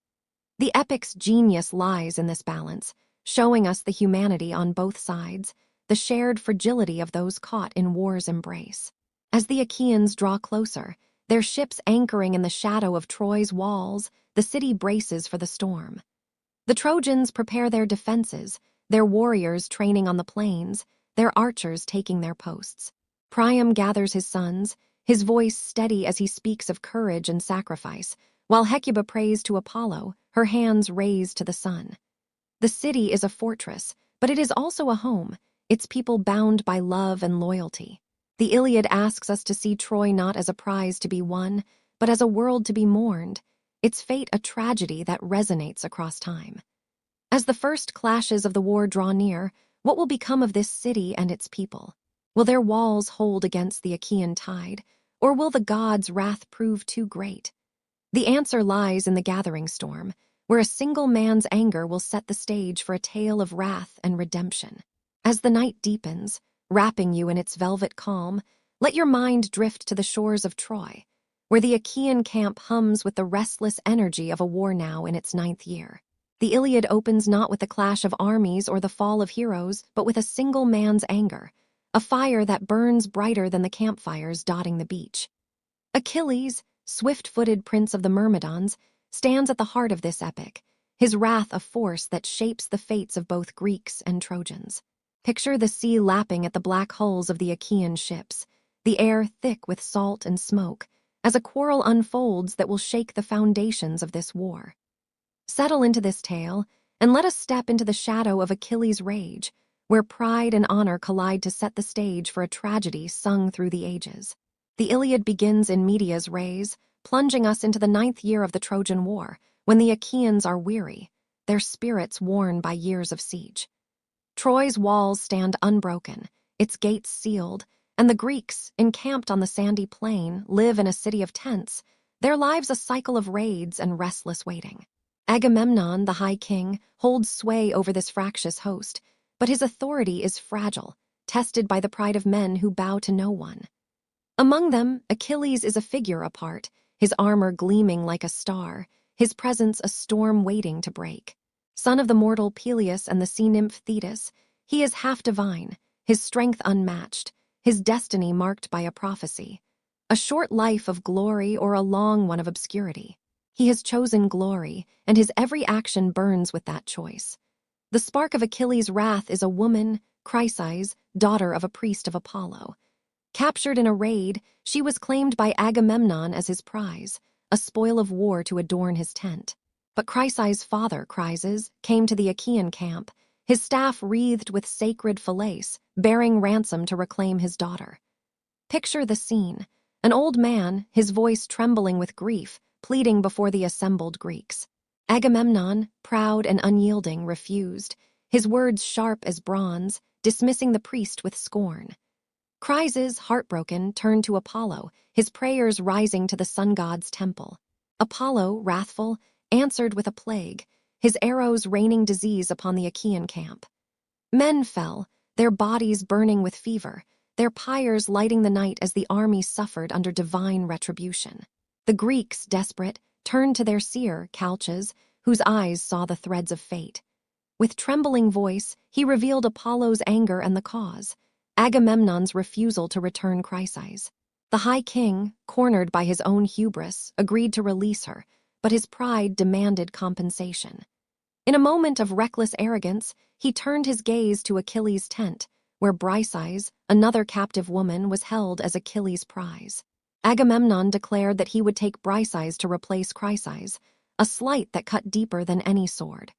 The epic's genius lies in this balance, showing us the humanity on both sides, the shared fragility of those caught in war's embrace. As the Achaeans draw closer, their ships anchoring in the shadow of Troy's walls, the city braces for the storm. The Trojans prepare their defenses, their warriors training on the plains, their archers taking their posts. Priam gathers his sons, his voice steady as he speaks of courage and sacrifice, while Hecuba prays to Apollo, her hands raised to the sun. The city is a fortress, but it is also a home, its people bound by love and loyalty. The Iliad asks us to see Troy not as a prize to be won, but as a world to be mourned, its fate a tragedy that resonates across time. As the first clashes of the war draw near, what will become of this city and its people? Will their walls hold against the Achaean tide, or will the gods' wrath prove too great? The answer lies in the gathering storm, where a single man's anger will set the stage for a tale of wrath and redemption. As the night deepens, wrapping you in its velvet calm, let your mind drift to the shores of Troy, where the Achaean camp hums with the restless energy of a war now in its 9th year. The Iliad opens not with the clash of armies or the fall of heroes, but with a single man's anger, a fire that burns brighter than the campfires dotting the beach. Achilles, swift-footed prince of the Myrmidons, stands at the heart of this epic, his wrath a force that shapes the fates of both Greeks and Trojans. Picture the sea lapping at the black hulls of the Achaean ships, the air thick with salt and smoke, as a quarrel unfolds that will shake the foundations of this war. Settle into this tale, and let us step into the shadow of Achilles' rage, where pride and honor collide to set the stage for a tragedy sung through the ages. The Iliad begins in medias res, plunging us into the 9th year of the Trojan War, when the Achaeans are weary, their spirits worn by years of siege. Troy's walls stand unbroken, its gates sealed, and the Greeks, encamped on the sandy plain, live in a city of tents, their lives a cycle of raids and restless waiting. Agamemnon, the High King, holds sway over this fractious host, but his authority is fragile, tested by the pride of men who bow to no one. Among them, Achilles is a figure apart, his armor gleaming like a star, his presence a storm waiting to break. Son of the mortal Peleus and the sea nymph Thetis, he is half divine, his strength unmatched, his destiny marked by a prophecy. A short life of glory or a long one of obscurity. He has chosen glory, and his every action burns with that choice. The spark of Achilles' wrath is a woman, Chrysis, daughter of a priest of Apollo. Captured in a raid, she was claimed by Agamemnon as his prize, a spoil of war to adorn his tent. But Chrysis' father, Chryses, came to the Achaean camp, his staff wreathed with sacred falaise, bearing ransom to reclaim his daughter. Picture the scene. An old man, his voice trembling with grief, pleading before the assembled Greeks. Agamemnon, proud and unyielding, refused, his words sharp as bronze, dismissing the priest with scorn. Chryses, heartbroken, turned to Apollo, his prayers rising to the sun god's temple. Apollo, wrathful, answered with a plague, his arrows raining disease upon the Achaean camp. Men fell, their bodies burning with fever, their pyres lighting the night as the army suffered under divine retribution. The Greeks, desperate, turned to their seer, Calchas, whose eyes saw the threads of fate. With trembling voice, he revealed Apollo's anger and the cause, Agamemnon's refusal to return Chryses. The High King, cornered by his own hubris, agreed to release her, but his pride demanded compensation. In a moment of reckless arrogance, he turned his gaze to Achilles' tent, where Briseis, another captive woman, was held as Achilles' prize. Agamemnon declared that he would take Briseis to replace Chryses, a slight that cut deeper than any sword.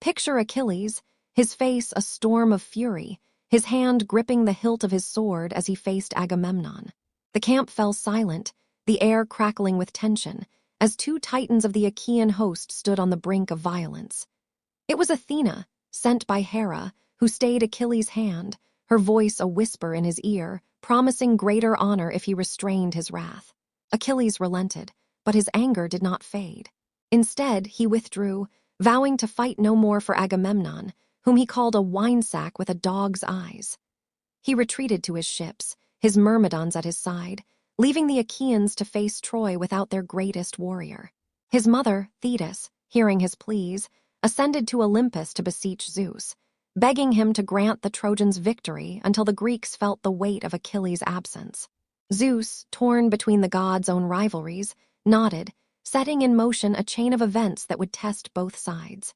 Picture Achilles, his face a storm of fury, his hand gripping the hilt of his sword as he faced Agamemnon. The camp fell silent, the air crackling with tension, as two titans of the Achaean host stood on the brink of violence. It was Athena, sent by Hera, who stayed Achilles' hand, her voice a whisper in his ear, promising greater honor if he restrained his wrath. Achilles relented, but his anger did not fade. Instead, he withdrew, vowing to fight no more for Agamemnon, whom he called a winesack with a dog's eyes. He retreated to his ships, his myrmidons at his side, leaving the Achaeans to face Troy without their greatest warrior. His mother, Thetis, hearing his pleas, ascended to Olympus to beseech Zeus, begging him to grant the Trojans victory until the Greeks felt the weight of Achilles' absence. Zeus, torn between the gods' own rivalries, nodded, setting in motion a chain of events that would test both sides.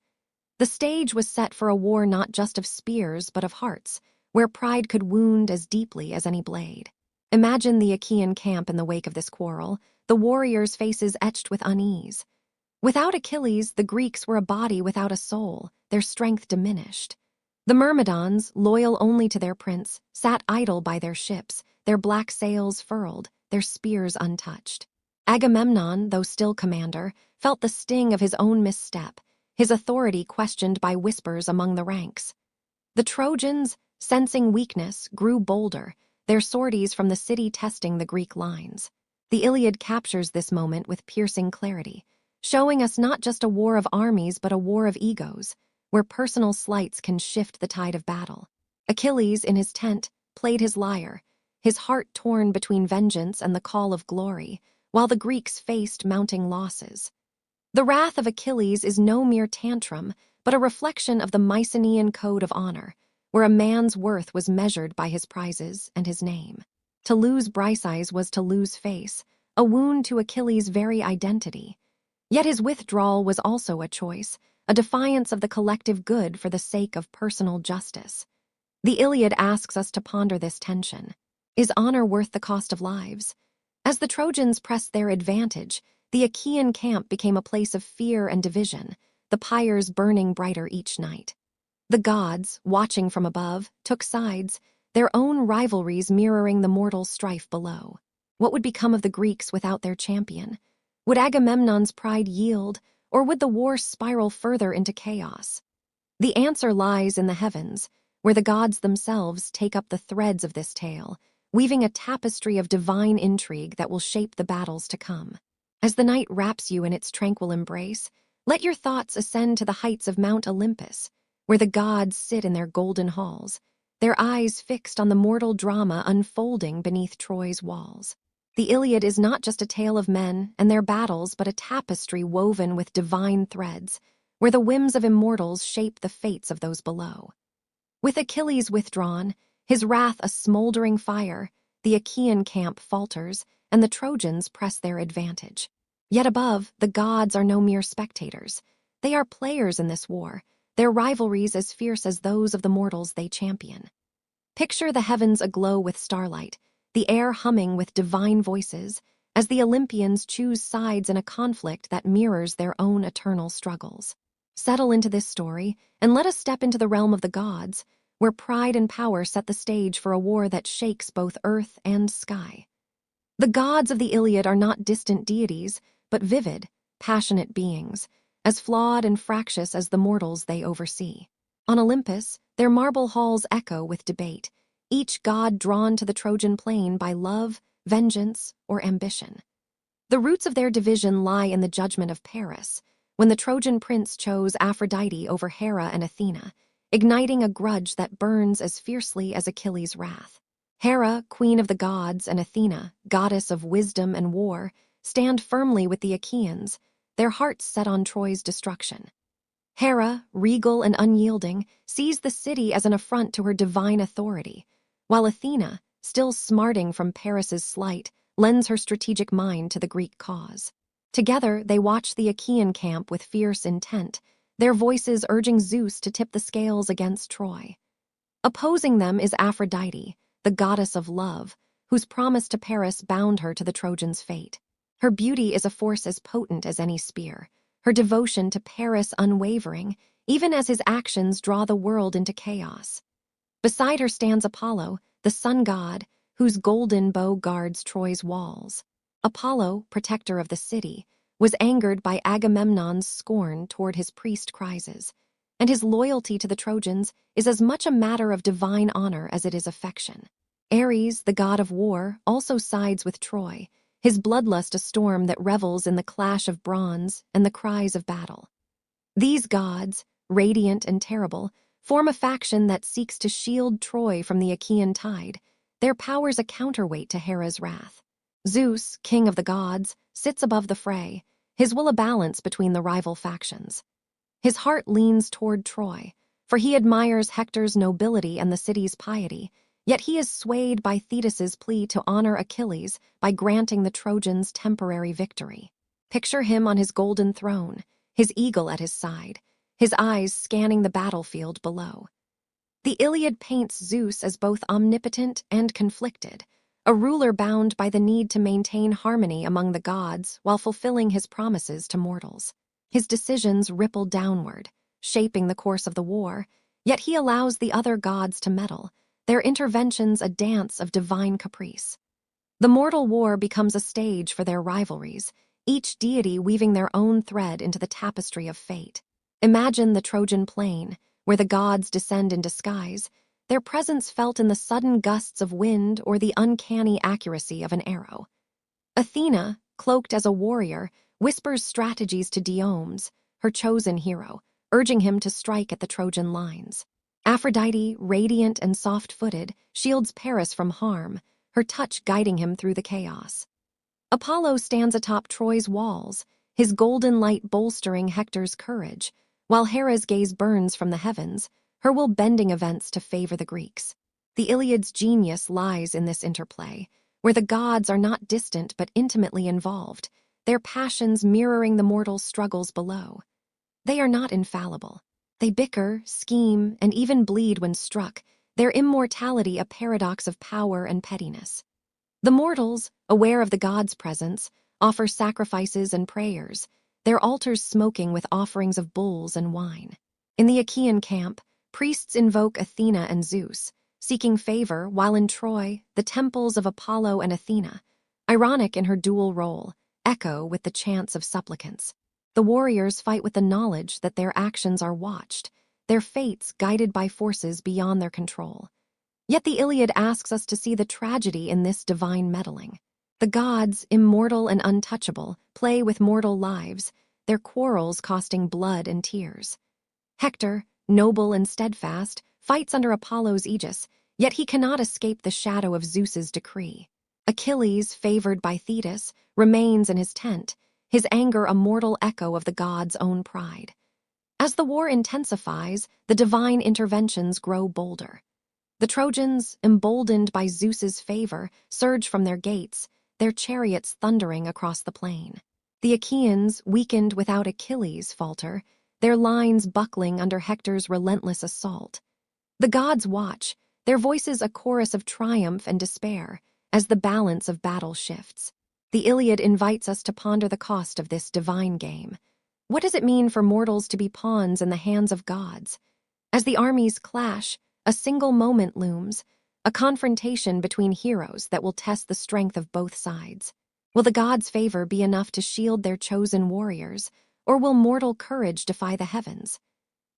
The stage was set for a war not just of spears but of hearts, where pride could wound as deeply as any blade. Imagine the Achaean camp in the wake of this quarrel, the warriors' faces etched with unease. Without Achilles, the Greeks were a body without a soul, their strength diminished. The Myrmidons, loyal only to their prince, sat idle by their ships, their black sails furled, their spears untouched. Agamemnon, though still commander, felt the sting of his own misstep, his authority questioned by whispers among the ranks. The Trojans, sensing weakness, grew bolder, their sorties from the city testing the Greek lines. The Iliad captures this moment with piercing clarity, showing us not just a war of armies but a war of egos, where personal slights can shift the tide of battle. Achilles, in his tent, played his lyre, his heart torn between vengeance and the call of glory, while the Greeks faced mounting losses. The wrath of Achilles is no mere tantrum, but a reflection of the Mycenaean code of honor, where a man's worth was measured by his prizes and his name. To lose Briseis was to lose face, a wound to Achilles' very identity. Yet his withdrawal was also a choice, a defiance of the collective good for the sake of personal justice. The Iliad asks us to ponder this tension. Is honor worth the cost of lives? As the Trojans pressed their advantage, the Achaean camp became a place of fear and division, the pyres burning brighter each night. The gods, watching from above, took sides, their own rivalries mirroring the mortal strife below. What would become of the Greeks without their champion? Would Agamemnon's pride yield, or would the war spiral further into chaos? The answer lies in the heavens, where the gods themselves take up the threads of this tale, weaving a tapestry of divine intrigue that will shape the battles to come. As the night wraps you in its tranquil embrace, let your thoughts ascend to the heights of Mount Olympus, where the gods sit in their golden halls, their eyes fixed on the mortal drama unfolding beneath Troy's walls. The Iliad is not just a tale of men and their battles, but a tapestry woven with divine threads, where the whims of immortals shape the fates of those below. With Achilles withdrawn, his wrath a smoldering fire, the Achaean camp falters, and the Trojans press their advantage. Yet above, the gods are no mere spectators. They are players in this war, their rivalries as fierce as those of the mortals they champion. Picture the heavens aglow with starlight, the air humming with divine voices, as the Olympians choose sides in a conflict that mirrors their own eternal struggles. Settle into this story, and let us step into the realm of the gods, where pride and power set the stage for a war that shakes both earth and sky. The gods of the Iliad are not distant deities, but vivid, passionate beings, as flawed and fractious as the mortals they oversee. On Olympus, their marble halls echo with debate, each god drawn to the Trojan plain by love, vengeance, or ambition. The roots of their division lie in the judgment of Paris, when the Trojan prince chose Aphrodite over Hera and Athena, igniting a grudge that burns as fiercely as Achilles' wrath. Hera, queen of the gods, and Athena, goddess of wisdom and war, stand firmly with the Achaeans, their hearts set on Troy's destruction. Hera, regal and unyielding, sees the city as an affront to her divine authority, while Athena, still smarting from Paris's slight, lends her strategic mind to the Greek cause. Together, they watch the Achaean camp with fierce intent, their voices urging Zeus to tip the scales against Troy. Opposing them is Aphrodite, the goddess of love, whose promise to Paris bound her to the Trojans' fate. Her beauty is a force as potent as any spear, her devotion to Paris unwavering, even as his actions draw the world into chaos. Beside her stands Apollo, the sun god, whose golden bow guards Troy's walls. Apollo, protector of the city, was angered by Agamemnon's scorn toward his priest Chryses, and his loyalty to the Trojans is as much a matter of divine honor as it is affection. Ares, the god of war, also sides with Troy, his bloodlust a storm that revels in the clash of bronze and the cries of battle. These gods, radiant and terrible, form a faction that seeks to shield Troy from the Achaean tide, their powers a counterweight to Hera's wrath. Zeus, king of the gods, sits above the fray, his will a balance between the rival factions. His heart leans toward Troy, for he admires Hector's nobility and the city's piety, yet he is swayed by Thetis's plea to honor Achilles by granting the Trojans temporary victory. Picture him on his golden throne, his eagle at his side, his eyes scanning the battlefield below. The Iliad paints Zeus as both omnipotent and conflicted, a ruler bound by the need to maintain harmony among the gods while fulfilling his promises to mortals. His decisions ripple downward, shaping the course of the war, yet he allows the other gods to meddle, their interventions a dance of divine caprice. The mortal war becomes a stage for their rivalries, each deity weaving their own thread into the tapestry of fate. Imagine the Trojan plain, where the gods descend in disguise, their presence felt in the sudden gusts of wind or the uncanny accuracy of an arrow. Athena, cloaked as a warrior, whispers strategies to Diomedes, her chosen hero, urging him to strike at the Trojan lines. Aphrodite, radiant and soft-footed, shields Paris from harm, her touch guiding him through the chaos. Apollo stands atop Troy's walls, his golden light bolstering Hector's courage, while Hera's gaze burns from the heavens, her will bending events to favor the Greeks. The Iliad's genius lies in this interplay, where the gods are not distant but intimately involved, their passions mirroring the mortal struggles below. They are not infallible. They bicker, scheme, and even bleed when struck, their immortality a paradox of power and pettiness. The mortals, aware of the gods' presence, offer sacrifices and prayers, their altars smoking with offerings of bulls and wine. In the Achaean camp, priests invoke Athena and Zeus, seeking favor, while in Troy, the temples of Apollo and Athena, ironic in her dual role, echo with the chants of supplicants. The warriors fight with the knowledge that their actions are watched, their fates guided by forces beyond their control. Yet the Iliad asks us to see the tragedy in this divine meddling. The gods, immortal and untouchable, play with mortal lives, their quarrels costing blood and tears. Hector, noble and steadfast, fights under Apollo's aegis, yet he cannot escape the shadow of Zeus's decree. Achilles, favored by Thetis, remains in his tent, his anger a mortal echo of the gods' own pride. As the war intensifies, the divine interventions grow bolder. The Trojans, emboldened by Zeus's favor, surge from their gates, their chariots thundering across the plain. The Achaeans, weakened without Achilles, falter, their lines buckling under Hector's relentless assault. The gods watch, their voices a chorus of triumph and despair, as the balance of battle shifts. The Iliad invites us to ponder the cost of this divine game. What does it mean for mortals to be pawns in the hands of gods? As the armies clash, A single moment looms, a confrontation between heroes that will test the strength of both sides. Will the gods' favor be enough to shield their chosen warriors, or will mortal courage defy the heavens?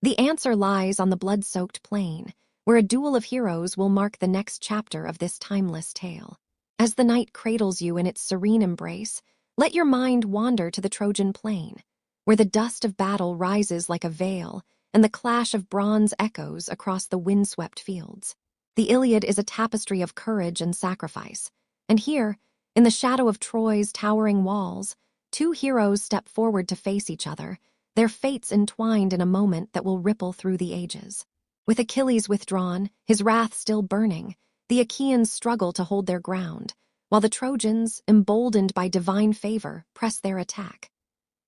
The answer lies on the blood-soaked plain, where a duel of heroes will mark the next chapter of this timeless tale. As the night cradles you in its serene embrace, let your mind wander to the Trojan plain, where the dust of battle rises like a veil and the clash of bronze echoes across the windswept fields. The Iliad is a tapestry of courage and sacrifice, and here, in the shadow of Troy's towering walls, two heroes step forward to face each other, their fates entwined in a moment that will ripple through the ages. With Achilles withdrawn, his wrath still burning, the Achaeans struggle to hold their ground, while the Trojans, emboldened by divine favor, press their attack.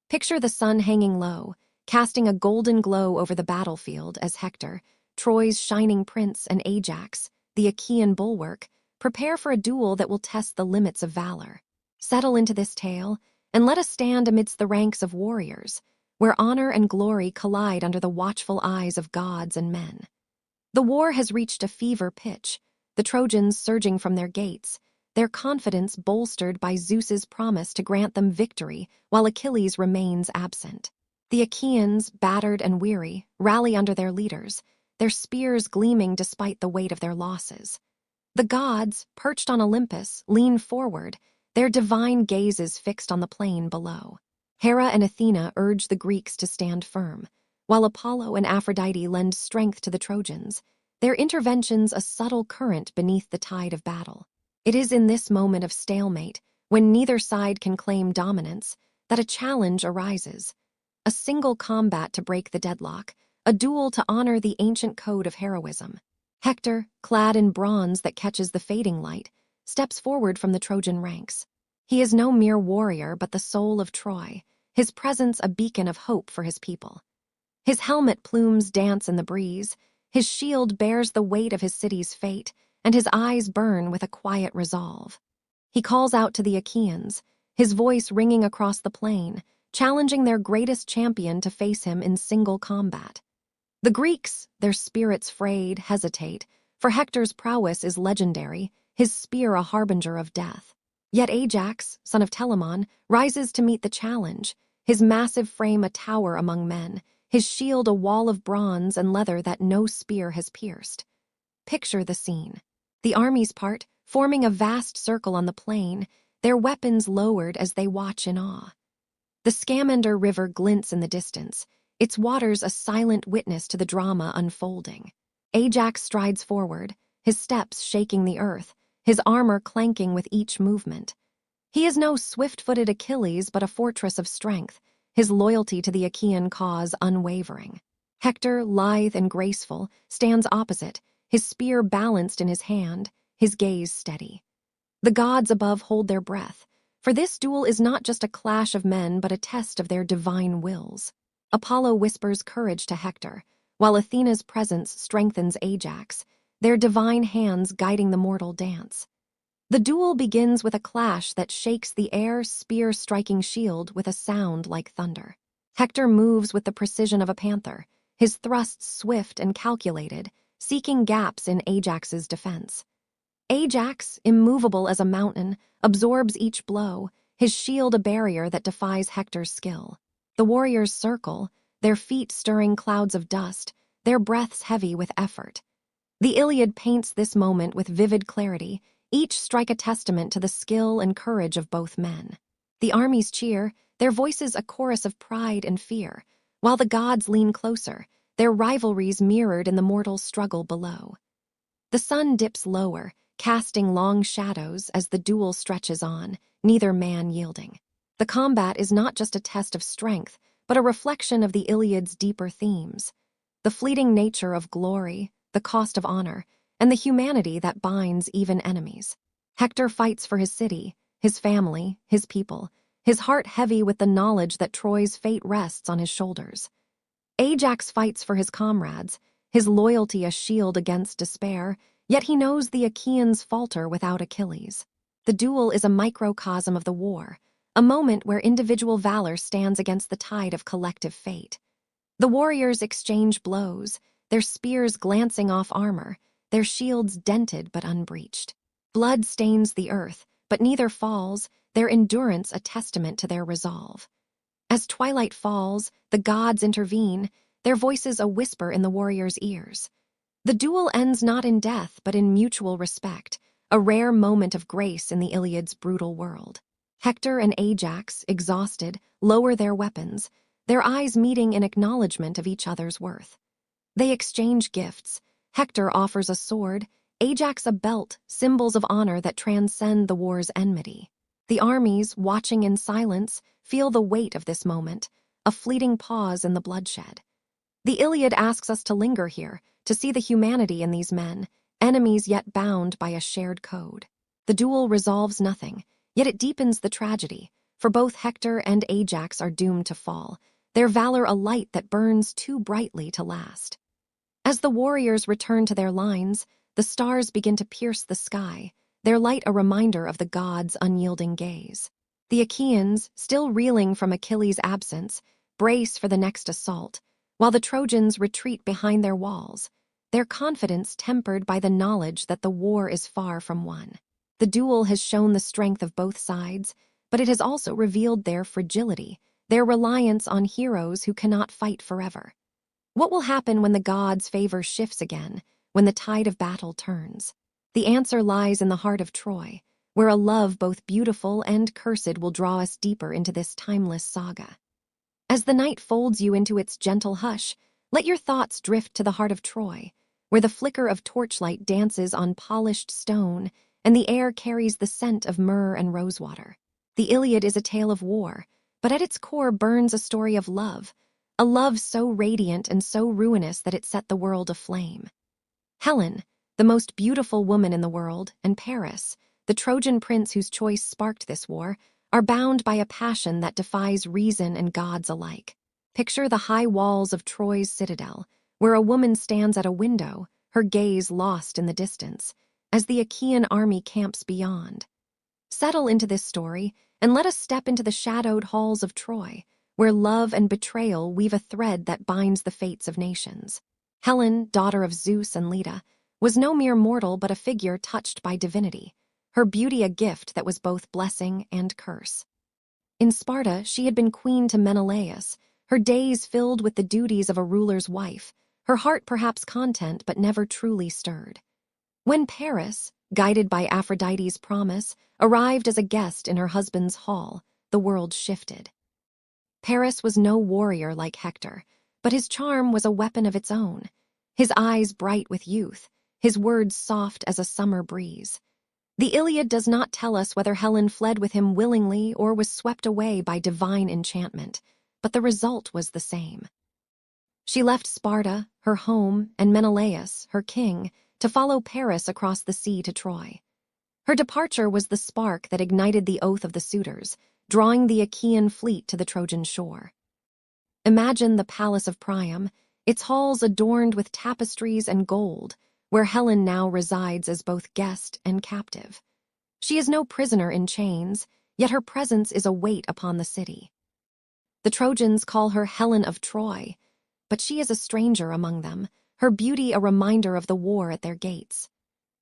Picture the sun hanging low, casting a golden glow over the battlefield as Hector, Troy's shining prince, and Ajax, the Achaean bulwark, prepare for a duel that will test the limits of valor. Settle into this tale, and let us stand amidst the ranks of warriors, where honor and glory collide under the watchful eyes of gods and men. The war has reached a fever pitch, the Trojans surging from their gates, their confidence bolstered by Zeus's promise to grant them victory while Achilles remains absent. The Achaeans, battered and weary, rally under their leaders, their spears gleaming despite the weight of their losses. The gods, perched on Olympus, lean forward, their divine gazes fixed on the plain below. Hera and Athena urge the Greeks to stand firm, while Apollo and Aphrodite lend strength to the Trojans, their interventions a subtle current beneath the tide of battle. It is in this moment of stalemate, when neither side can claim dominance, that a challenge arises. A single combat to break the deadlock, a duel to honor the ancient code of heroism. Hector, clad in bronze that catches the fading light, steps forward from the Trojan ranks. He is no mere warrior but the soul of Troy, his presence a beacon of hope for his people. His helmet plumes dance in the breeze, his shield bears the weight of his city's fate, and his eyes burn with a quiet resolve. He calls out to the Achaeans, his voice ringing across the plain, challenging their greatest champion to face him in single combat. The Greeks, their spirits frayed, hesitate, for Hector's prowess is legendary, his spear a harbinger of death. Yet Ajax, son of Telamon, rises to meet the challenge, his massive frame a tower among men, his shield a wall of bronze and leather that no spear has pierced. Picture the scene. The armies part, forming a vast circle on the plain, their weapons lowered as they watch in awe. The Scamander River glints in the distance, its waters a silent witness to the drama unfolding. Ajax strides forward, his steps shaking the earth, his armor clanking with each movement. He is no swift-footed Achilles but a fortress of strength, his loyalty to the Achaean cause unwavering. Hector, lithe and graceful, stands opposite, his spear balanced in his hand, his gaze steady. The gods above hold their breath, for this duel is not just a clash of men but a test of their divine wills. Apollo whispers courage to Hector, while Athena's presence strengthens Ajax, their divine hands guiding the mortal dance. The duel begins with a clash that shakes the air, spear striking shield with a sound like thunder. Hector moves with the precision of a panther, his thrusts swift and calculated, seeking gaps in Ajax's defense. Ajax, immovable as a mountain, absorbs each blow, his shield a barrier that defies Hector's skill. The warriors circle, their feet stirring clouds of dust, their breaths heavy with effort. The Iliad paints this moment with vivid clarity, each strike a testament to the skill and courage of both men. The armies cheer, their voices a chorus of pride and fear, while the gods lean closer, their rivalries mirrored in the mortal struggle below. The sun dips lower, casting long shadows as the duel stretches on, neither man yielding. The combat is not just a test of strength, but a reflection of the Iliad's deeper themes. The fleeting nature of glory, the cost of honor, and the humanity that binds even enemies. Hector fights for his city, his family, his people, his heart heavy with the knowledge that Troy's fate rests on his shoulders. Ajax fights for his comrades, his loyalty a shield against despair, yet he knows the Achaeans falter without Achilles. The duel is a microcosm of the war, a moment where individual valor stands against the tide of collective fate. The warriors exchange blows, their spears glancing off armor, their shields dented but unbreached. Blood stains the earth, but neither falls, their endurance a testament to their resolve. As twilight falls, the gods intervene, their voices a whisper in the warriors' ears. The duel ends not in death, but in mutual respect, a rare moment of grace in the Iliad's brutal world. Hector and Ajax, exhausted, lower their weapons, their eyes meeting in acknowledgement of each other's worth. They exchange gifts. Hector offers a sword, Ajax a belt, symbols of honor that transcend the war's enmity. The armies, watching in silence, feel the weight of this moment, a fleeting pause in the bloodshed. The Iliad asks us to linger here, to see the humanity in these men, enemies yet bound by a shared code. The duel resolves nothing, yet it deepens the tragedy, for both Hector and Ajax are doomed to fall, their valor a light that burns too brightly to last. As the warriors return to their lines, the stars begin to pierce the sky, their light a reminder of the gods' unyielding gaze. The Achaeans, still reeling from Achilles' absence, brace for the next assault, while the Trojans retreat behind their walls, their confidence tempered by the knowledge that the war is far from won. The duel has shown the strength of both sides, but it has also revealed their fragility, their reliance on heroes who cannot fight forever. What will happen when the gods' favor shifts again, when the tide of battle turns? The answer lies in the heart of Troy, where a love both beautiful and cursed will draw us deeper into this timeless saga. As the night folds you into its gentle hush, let your thoughts drift to the heart of Troy, where the flicker of torchlight dances on polished stone and the air carries the scent of myrrh and rosewater. The Iliad is a tale of war, but at its core burns a story of love, a love so radiant and so ruinous that it set the world aflame. Helen, the most beautiful woman in the world, and Paris, the Trojan prince whose choice sparked this war, are bound by a passion that defies reason and gods alike. Picture the high walls of Troy's citadel, where a woman stands at a window, her gaze lost in the distance, as the Achaean army camps beyond. Settle into this story, and let us step into the shadowed halls of Troy, where love and betrayal weave a thread that binds the fates of nations. Helen, daughter of Zeus and Leda, was no mere mortal but a figure touched by divinity, her beauty a gift that was both blessing and curse. In Sparta, she had been queen to Menelaus, her days filled with the duties of a ruler's wife, her heart perhaps content but never truly stirred. When Paris, guided by Aphrodite's promise, arrived as a guest in her husband's hall, the world shifted. Paris was no warrior like Hector, but his charm was a weapon of its own, his eyes bright with youth, his words soft as a summer breeze. The Iliad does not tell us whether Helen fled with him willingly or was swept away by divine enchantment, but the result was the same. She left Sparta, her home, and Menelaus, her king, to follow Paris across the sea to Troy. Her departure was the spark that ignited the oath of the suitors, drawing the Achaean fleet to the Trojan shore. Imagine the palace of Priam, its halls adorned with tapestries and gold, where Helen now resides as both guest and captive. She is no prisoner in chains, yet her presence is a weight upon the city. The Trojans call her Helen of Troy, but she is a stranger among them, her beauty a reminder of the war at their gates.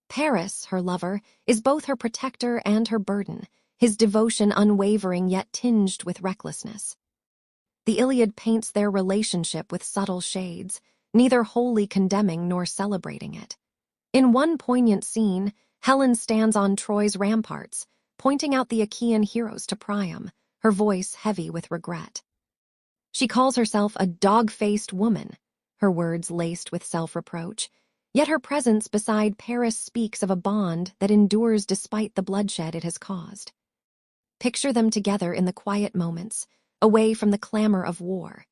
Paris, her lover, is both her protector and her burden, his devotion unwavering yet tinged with recklessness. The Iliad paints their relationship with subtle shades, neither wholly condemning nor celebrating it. In one poignant scene, Helen stands on Troy's ramparts, pointing out the Achaean heroes to Priam, her voice heavy with regret. She calls herself a dog-faced woman, her words laced with self-reproach, yet her presence beside Paris speaks of a bond that endures despite the bloodshed it has caused. Picture them together in the quiet moments, away from the clamor of war.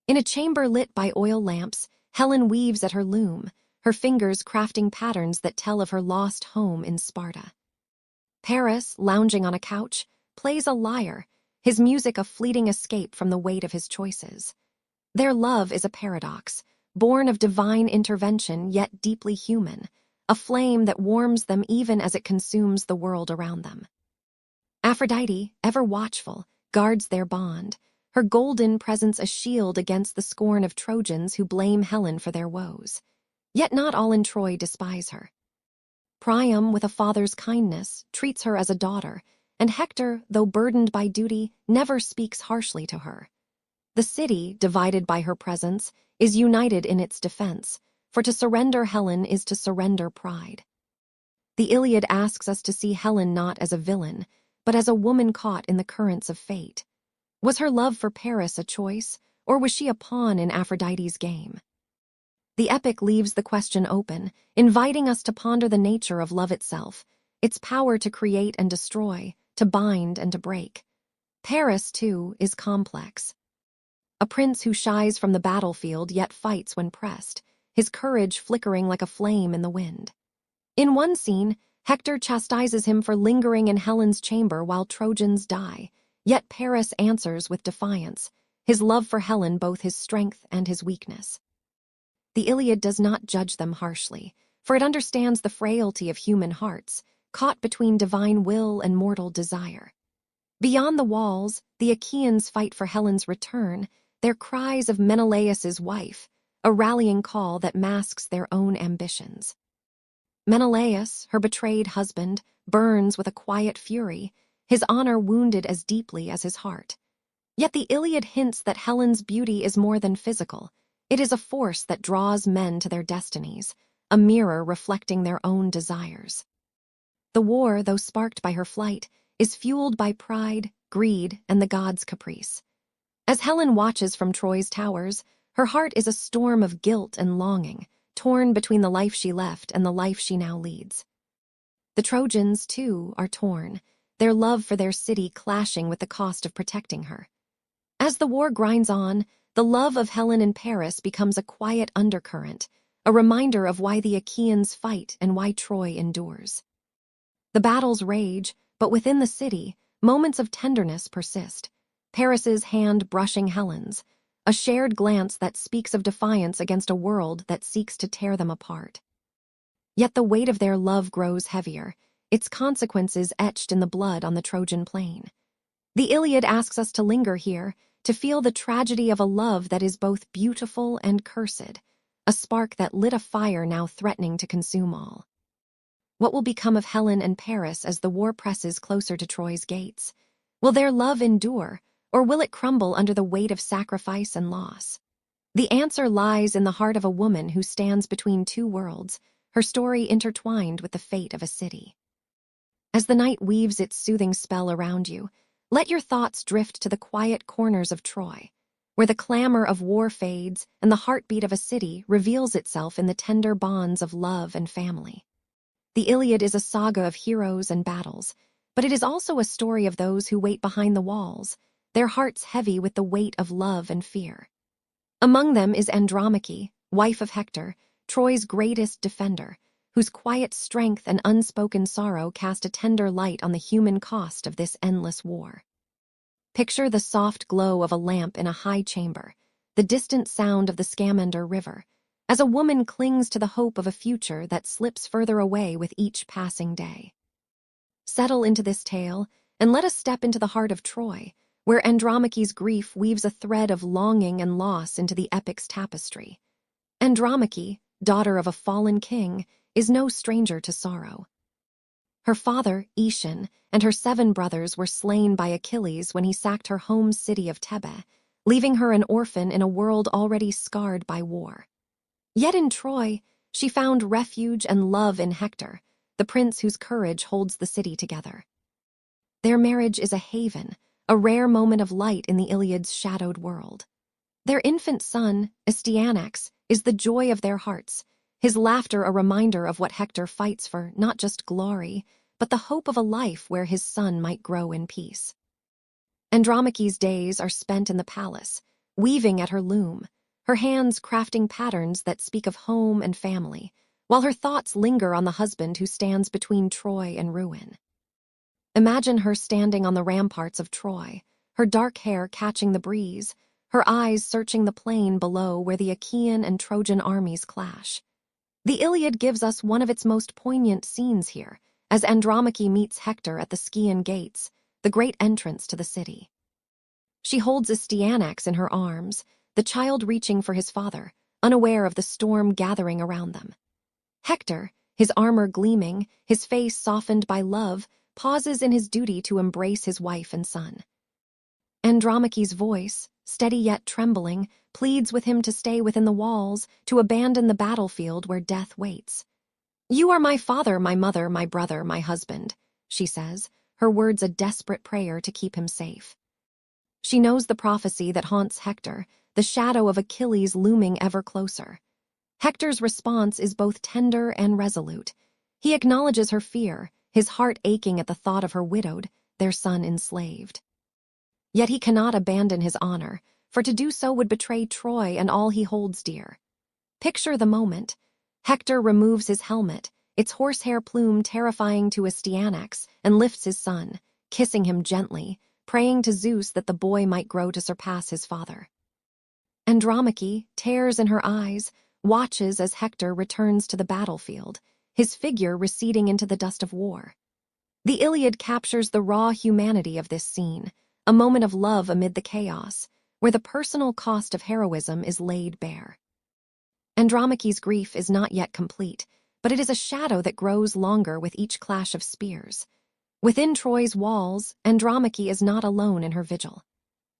In a chamber lit by oil lamps, Helen weaves at her loom, her fingers crafting patterns that tell of her lost home in Sparta. Paris, lounging on a couch, plays a lyre, his music a fleeting escape from the weight of his choices. Their love is a paradox, born of divine intervention yet deeply human, a flame that warms them even as it consumes the world around them. Aphrodite, ever watchful, guards their bond, her golden presents a shield against the scorn of Trojans who blame Helen for their woes. Yet not all in Troy despise her. Priam, with a father's kindness, treats her as a daughter, and Hector, though burdened by duty, never speaks harshly to her. The city, divided by her presence, is united in its defense, for to surrender Helen is to surrender pride. The Iliad asks us to see Helen not as a villain, but as a woman caught in the currents of fate. Was her love for Paris a choice, or was she a pawn in Aphrodite's game? The epic leaves the question open, inviting us to ponder the nature of love itself, its power to create and destroy, to bind and to break. Paris, too, is complex. A prince who shies from the battlefield yet fights when pressed, his courage flickering like a flame in the wind. In one scene, Hector chastises him for lingering in Helen's chamber while Trojans die, yet Paris answers with defiance, his love for Helen both his strength and his weakness. The Iliad does not judge them harshly, for it understands the frailty of human hearts, caught between divine will and mortal desire. Beyond the walls, the Achaeans fight for Helen's return, their cries of Menelaus's wife, a rallying call that masks their own ambitions. Menelaus, her betrayed husband, burns with a quiet fury, his honor wounded as deeply as his heart. Yet the Iliad hints that Helen's beauty is more than physical. It is a force that draws men to their destinies, a mirror reflecting their own desires. The war, though sparked by her flight, is fueled by pride, greed, and the gods' caprice. As Helen watches from Troy's towers, her heart is a storm of guilt and longing, torn between the life she left and the life she now leads. The Trojans, too, are torn, their love for their city clashing with the cost of protecting her. As the war grinds on, the love of Helen in Paris becomes a quiet undercurrent, a reminder of why the Achaeans fight and why Troy endures. The battles rage, but within the city, moments of tenderness persist. Paris's hand brushing Helen's, a shared glance that speaks of defiance against a world that seeks to tear them apart. Yet the weight of their love grows heavier, its consequences etched in the blood on the Trojan plain. The Iliad asks us to linger here, to feel the tragedy of a love that is both beautiful and cursed, a spark that lit a fire now threatening to consume all. What will become of Helen and Paris as the war presses closer to Troy's gates? Will their love endure, or will it crumble under the weight of sacrifice and loss? The answer lies in the heart of a woman who stands between two worlds, her story intertwined with the fate of a city. As the night weaves its soothing spell around you, let your thoughts drift to the quiet corners of Troy, where the clamor of war fades and the heartbeat of a city reveals itself in the tender bonds of love and family. The Iliad is a saga of heroes and battles, but it is also a story of those who wait behind the walls, their hearts heavy with the weight of love and fear. Among them is Andromache, wife of Hector, Troy's greatest defender, whose quiet strength and unspoken sorrow cast a tender light on the human cost of this endless war. Picture the soft glow of a lamp in a high chamber, the distant sound of the Scamander River, as a woman clings to the hope of a future that slips further away with each passing day. Settle into this tale, and let us step into the heart of Troy, where Andromache's grief weaves a thread of longing and loss into the epic's tapestry. Andromache, daughter of a fallen king, is no stranger to sorrow. Her father, Aetion, and her 7 brothers were slain by Achilles when he sacked her home city of Thebe, leaving her an orphan in a world already scarred by war. Yet in Troy, she found refuge and love in Hector, the prince whose courage holds the city together. Their marriage is a haven, a rare moment of light in the Iliad's shadowed world. Their infant son, Astyanax, is the joy of their hearts, his laughter a reminder of what Hector fights for, not just glory, but the hope of a life where his son might grow in peace. Andromache's days are spent in the palace, weaving at her loom, her hands crafting patterns that speak of home and family, while her thoughts linger on the husband who stands between Troy and ruin. Imagine her standing on the ramparts of Troy, her dark hair catching the breeze, her eyes searching the plain below where the Achaean and Trojan armies clash. The Iliad gives us one of its most poignant scenes here, as Andromache meets Hector at the Scaean gates, the great entrance to the city. She holds Astyanax in her arms, the child reaching for his father, unaware of the storm gathering around them. Hector, his armor gleaming, his face softened by love, pauses in his duty to embrace his wife and son. Andromache's voice, steady yet trembling, pleads with him to stay within the walls, to abandon the battlefield where death waits. "You are my father, my mother, my brother, my husband," she says, her words a desperate prayer to keep him safe. She knows the prophecy that haunts Hector, the shadow of Achilles looming ever closer. Hector's response is both tender and resolute. He acknowledges her fear, his heart aching at the thought of her widowed, their son enslaved. Yet he cannot abandon his honor, for to do so would betray Troy and all he holds dear. Picture the moment. Hector removes his helmet, its horsehair plume terrifying to Astyanax, and lifts his son, kissing him gently, praying to Zeus that the boy might grow to surpass his father. Andromache, tears in her eyes, watches as Hector returns to the battlefield, his figure receding into the dust of war. The Iliad captures the raw humanity of this scene, a moment of love amid the chaos, where the personal cost of heroism is laid bare. Andromache's grief is not yet complete, but it is a shadow that grows longer with each clash of spears. Within Troy's walls, Andromache is not alone in her vigil.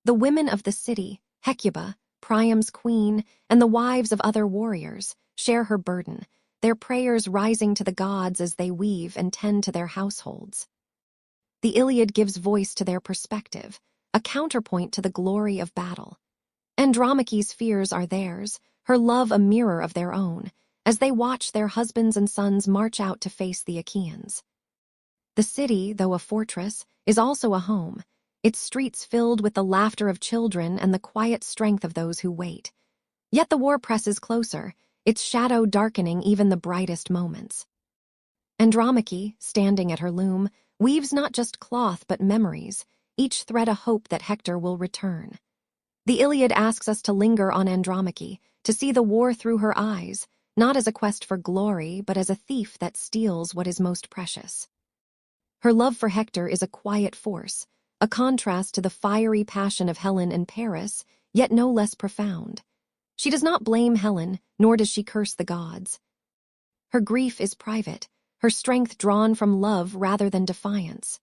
The women of the city, Hecuba, Priam's queen, and the wives of other warriors, share her burden, their prayers rising to the gods as they weave and tend to their households. The Iliad gives voice to their perspective, a counterpoint to the glory of battle. Andromache's fears are theirs, her love a mirror of their own, as they watch their husbands and sons march out to face the Achaeans. The city, though a fortress, is also a home, its streets filled with the laughter of children and the quiet strength of those who wait. Yet the war presses closer, its shadow darkening even the brightest moments. Andromache, standing at her loom, weaves not just cloth but memories, each thread a hope that Hector will return. The Iliad asks us to linger on Andromache, to see the war through her eyes, not as a quest for glory, but as a thief that steals what is most precious. Her love for Hector is a quiet force, a contrast to the fiery passion of Helen and Paris, yet no less profound. She does not blame Helen, nor does she curse the gods. Her grief is private, her strength drawn from love rather than defiance.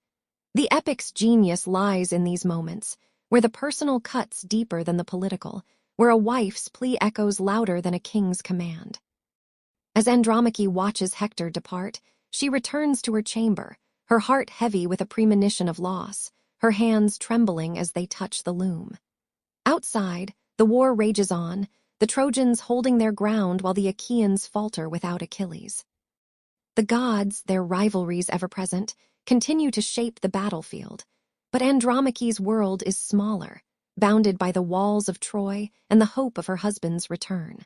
The epic's genius lies in these moments, where the personal cuts deeper than the political, where a wife's plea echoes louder than a king's command. As Andromache watches Hector depart, she returns to her chamber, her heart heavy with a premonition of loss, her hands trembling as they touch the loom. Outside, the war rages on, the Trojans holding their ground while the Achaeans falter without Achilles. The gods, their rivalries ever present, continue to shape the battlefield, but Andromache's world is smaller, bounded by the walls of Troy and the hope of her husband's return.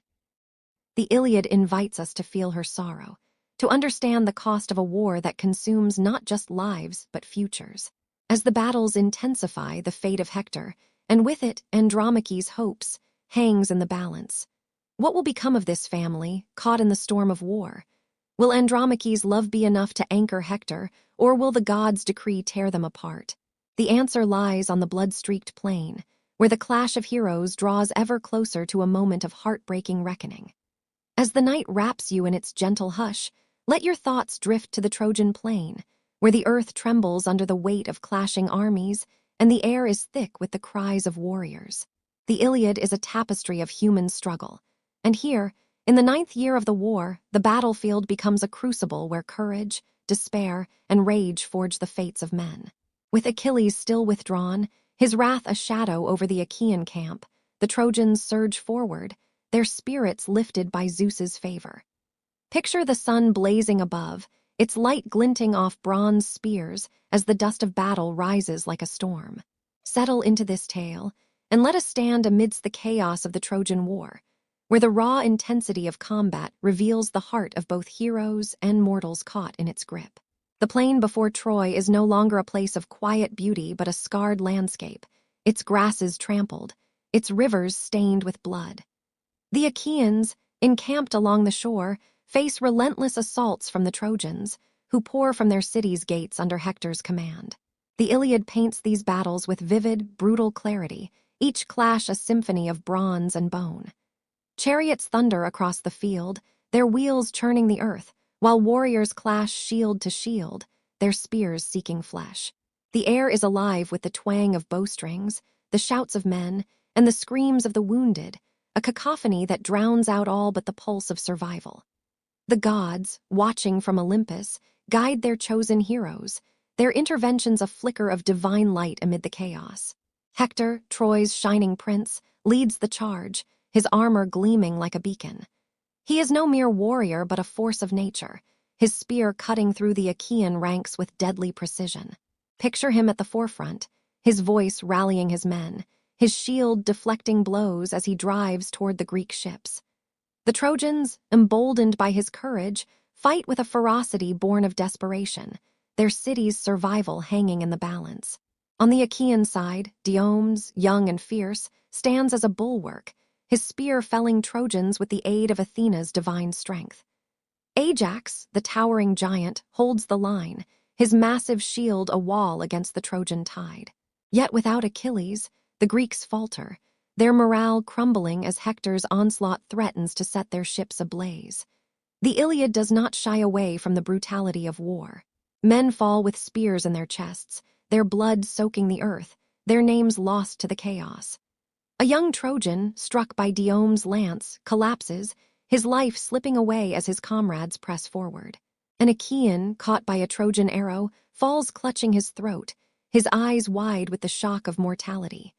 The Iliad invites us to feel her sorrow, to understand the cost of a war that consumes not just lives but futures. As the battles intensify, the fate of Hector, and with it Andromache's hopes, hangs in the balance. What will become of this family, caught in the storm of war? Will Andromache's love be enough to anchor Hector, or will the gods' decree tear them apart? The answer lies on the blood-streaked plain, where the clash of heroes draws ever closer to a moment of heartbreaking reckoning. As the night wraps you in its gentle hush, let your thoughts drift to the Trojan plain, where the earth trembles under the weight of clashing armies, and the air is thick with the cries of warriors. The Iliad is a tapestry of human struggle, and here, in the 9th year of the war, the battlefield becomes a crucible where courage, despair, and rage forge the fates of men. With Achilles still withdrawn, his wrath a shadow over the Achaean camp, the Trojans surge forward, their spirits lifted by Zeus's favor. Picture the sun blazing above, its light glinting off bronze spears as the dust of battle rises like a storm. Settle into this tale, and let us stand amidst the chaos of the Trojan War, where the raw intensity of combat reveals the heart of both heroes and mortals caught in its grip. The plain before Troy is no longer a place of quiet beauty but a scarred landscape, its grasses trampled, its rivers stained with blood. The Achaeans, encamped along the shore, face relentless assaults from the Trojans, who pour from their city's gates under Hector's command. The Iliad paints these battles with vivid, brutal clarity, each clash a symphony of bronze and bone. Chariots thunder across the field, their wheels churning the earth, while warriors clash shield to shield, their spears seeking flesh. The air is alive with the twang of bowstrings, the shouts of men, and the screams of the wounded, a cacophony that drowns out all but the pulse of survival. The gods, watching from Olympus, guide their chosen heroes, their interventions a flicker of divine light amid the chaos. Hector, Troy's shining prince, leads the charge, his armor gleaming like a beacon. He is no mere warrior but a force of nature, his spear cutting through the Achaean ranks with deadly precision. Picture him at the forefront, his voice rallying his men, his shield deflecting blows as he drives toward the Greek ships. The Trojans, emboldened by his courage, fight with a ferocity born of desperation, their city's survival hanging in the balance. On the Achaean side, Diomedes, young and fierce, stands as a bulwark, his spear felling Trojans with the aid of Athena's divine strength. Ajax, the towering giant, holds the line, his massive shield a wall against the Trojan tide. Yet without Achilles, the Greeks falter, their morale crumbling as Hector's onslaught threatens to set their ships ablaze. The Iliad does not shy away from the brutality of war. Men fall with spears in their chests, their blood soaking the earth, their names lost to the chaos. A young Trojan, struck by Diomedes' lance, collapses, his life slipping away as his comrades press forward. An Achaean, caught by a Trojan arrow, falls clutching his throat, his eyes wide with the shock of mortality.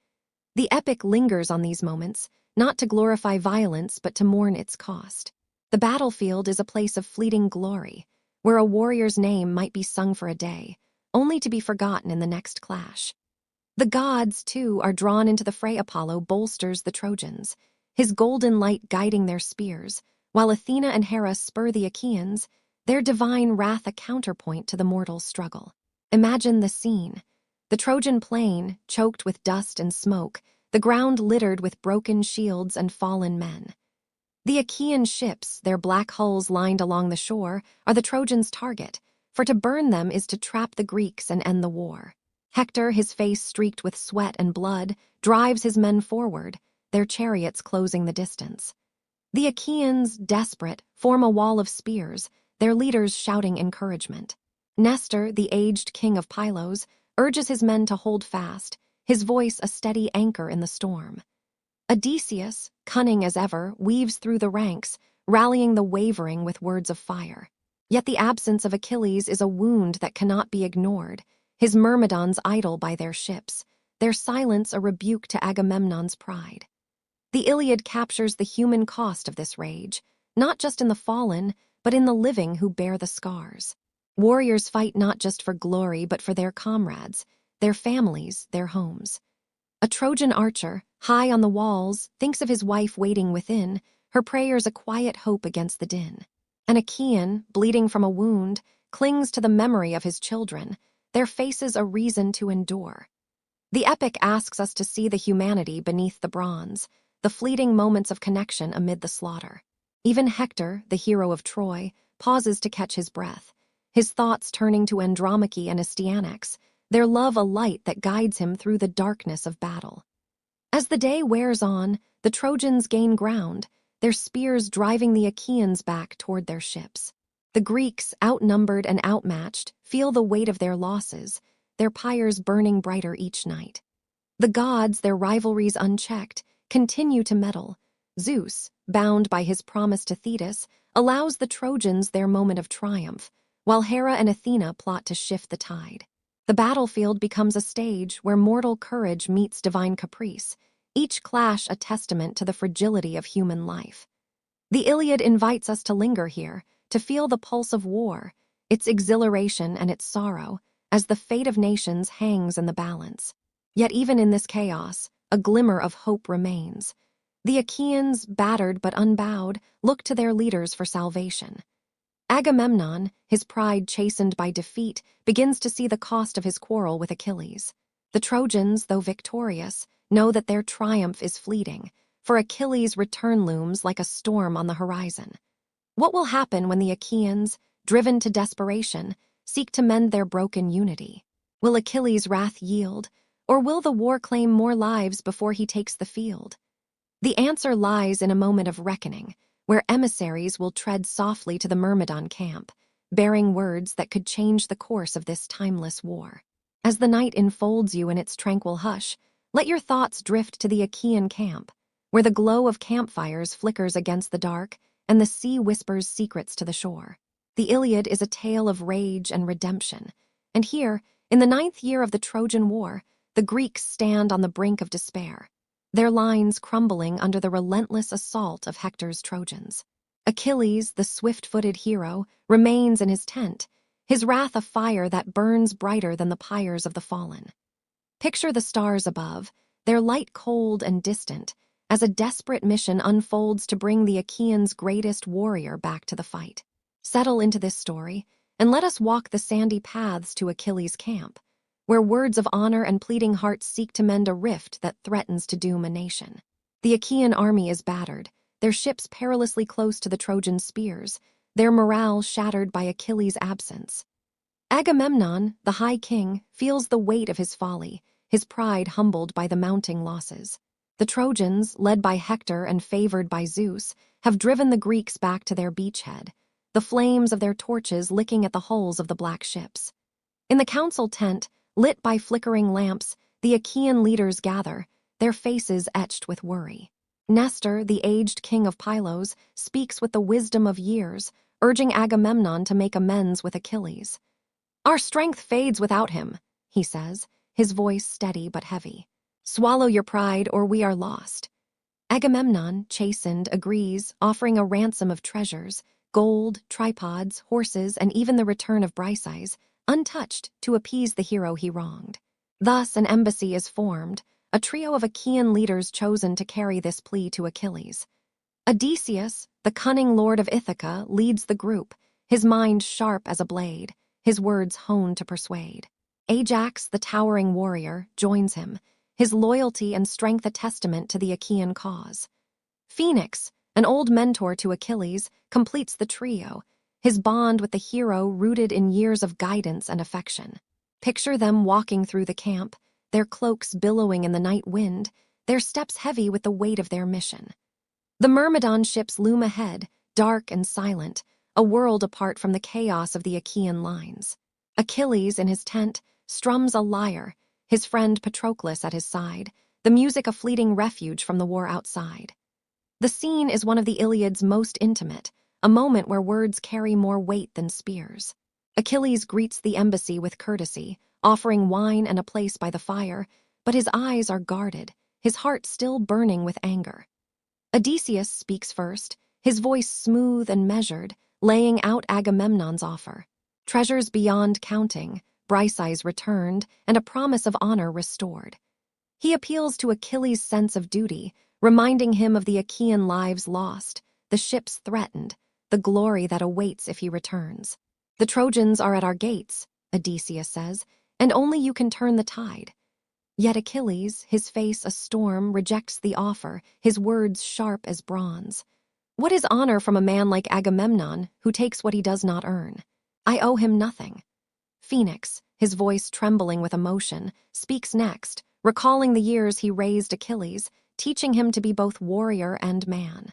The epic lingers on these moments, not to glorify violence but to mourn its cost. The battlefield is a place of fleeting glory, where a warrior's name might be sung for a day, only to be forgotten in the next clash. The gods, too, are drawn into the fray. Apollo bolsters the Trojans, his golden light guiding their spears, while Athena and Hera spur the Achaeans, their divine wrath a counterpoint to the mortal struggle. Imagine the scene. The Trojan plain, choked with dust and smoke, the ground littered with broken shields and fallen men. The Achaean ships, their black hulls lined along the shore, are the Trojans' target, for to burn them is to trap the Greeks and end the war. Hector, his face streaked with sweat and blood, drives his men forward, their chariots closing the distance. The Achaeans, desperate, form a wall of spears, their leaders shouting encouragement. Nestor, the aged king of Pylos, urges his men to hold fast, his voice a steady anchor in the storm. Odysseus, cunning as ever, weaves through the ranks, rallying the wavering with words of fire. Yet the absence of Achilles is a wound that cannot be ignored, his Myrmidons idle by their ships, their silence a rebuke to Agamemnon's pride. The Iliad captures the human cost of this rage, not just in the fallen, but in the living who bear the scars. Warriors fight not just for glory but for their comrades, their families, their homes. A Trojan archer, high on the walls, thinks of his wife waiting within, her prayers a quiet hope against the din. An Achaean, bleeding from a wound, clings to the memory of his children, their faces a reason to endure. The epic asks us to see the humanity beneath the bronze, the fleeting moments of connection amid the slaughter. Even Hector, the hero of Troy, pauses to catch his breath, his thoughts turning to Andromache and Astyanax, their love a light that guides him through the darkness of battle. As the day wears on, the Trojans gain ground, their spears driving the Achaeans back toward their ships. The Greeks, outnumbered and outmatched, feel the weight of their losses, their pyres burning brighter each night. The gods, their rivalries unchecked, continue to meddle. Zeus, bound by his promise to Thetis, allows the Trojans their moment of triumph, while Hera and Athena plot to shift the tide. The battlefield becomes a stage where mortal courage meets divine caprice, each clash a testament to the fragility of human life. The Iliad invites us to linger here, to feel the pulse of war, its exhilaration and its sorrow, as the fate of nations hangs in the balance. Yet even in this chaos, a glimmer of hope remains. The Achaeans, battered but unbowed, look to their leaders for salvation. Agamemnon, his pride chastened by defeat, begins to see the cost of his quarrel with Achilles. The Trojans, though victorious, know that their triumph is fleeting, for Achilles' return looms like a storm on the horizon. What will happen when the Achaeans, driven to desperation, seek to mend their broken unity? Will Achilles' wrath yield, or will the war claim more lives before he takes the field? The answer lies in a moment of reckoning, where emissaries will tread softly to the Myrmidon camp, bearing words that could change the course of this timeless war. As the night enfolds you in its tranquil hush, let your thoughts drift to the Achaean camp, where the glow of campfires flickers against the dark and the sea whispers secrets to the shore. The Iliad is a tale of rage and redemption, and here, in the 9th year of the Trojan War, the Greeks stand on the brink of despair, their lines crumbling under the relentless assault of Hector's Trojans. Achilles, the swift-footed hero, remains in his tent, his wrath a fire that burns brighter than the pyres of the fallen. Picture the stars above, their light cold and distant, as a desperate mission unfolds to bring the Achaeans' greatest warrior back to the fight. Settle into this story, and let us walk the sandy paths to Achilles' camp, where words of honor and pleading hearts seek to mend a rift that threatens to doom a nation. The Achaean army is battered, their ships perilously close to the Trojan spears, their morale shattered by Achilles' absence. Agamemnon, the High King, feels the weight of his folly, his pride humbled by the mounting losses. The Trojans, led by Hector and favored by Zeus, have driven the Greeks back to their beachhead, the flames of their torches licking at the hulls of the black ships. In the council tent, lit by flickering lamps, the Achaean leaders gather, their faces etched with worry. Nestor, the aged king of Pylos, speaks with the wisdom of years, urging Agamemnon to make amends with Achilles. "Our strength fades without him," he says, his voice steady but heavy. "Swallow your pride, or we are lost." Agamemnon, chastened, agrees, offering a ransom of treasures, gold, tripods, horses, and even the return of Briseis, untouched, to appease the hero he wronged. Thus an embassy is formed, a trio of Achaean leaders chosen to carry this plea to Achilles. Odysseus, the cunning lord of Ithaca, leads the group, his mind sharp as a blade, his words honed to persuade. Ajax, the towering warrior, joins him, his loyalty and strength a testament to the Achaean cause. Phoenix, an old mentor to Achilles, completes the trio, his bond with the hero rooted in years of guidance and affection. Picture them walking through the camp, their cloaks billowing in the night wind, their steps heavy with the weight of their mission. The Myrmidon ships loom ahead, dark and silent, a world apart from the chaos of the Achaean lines. Achilles, in his tent, strums a lyre, his friend Patroclus at his side, the music a fleeting refuge from the war outside. The scene is one of the Iliad's most intimate, a moment where words carry more weight than spears. Achilles greets the embassy with courtesy, offering wine and a place by the fire, but his eyes are guarded, his heart still burning with anger. Odysseus speaks first, his voice smooth and measured, laying out Agamemnon's offer. Treasures beyond counting, Briseis returned, and a promise of honor restored. He appeals to Achilles' sense of duty, reminding him of the Achaean lives lost, the ships threatened, the glory that awaits if he returns. "The Trojans are at our gates," Odysseus says, "and only you can turn the tide." Yet Achilles, his face a storm, rejects the offer, his words sharp as bronze. "What is honor from a man like Agamemnon, who takes what he does not earn? I owe him nothing." Phoenix, his voice trembling with emotion, speaks next, recalling the years he raised Achilles, teaching him to be both warrior and man.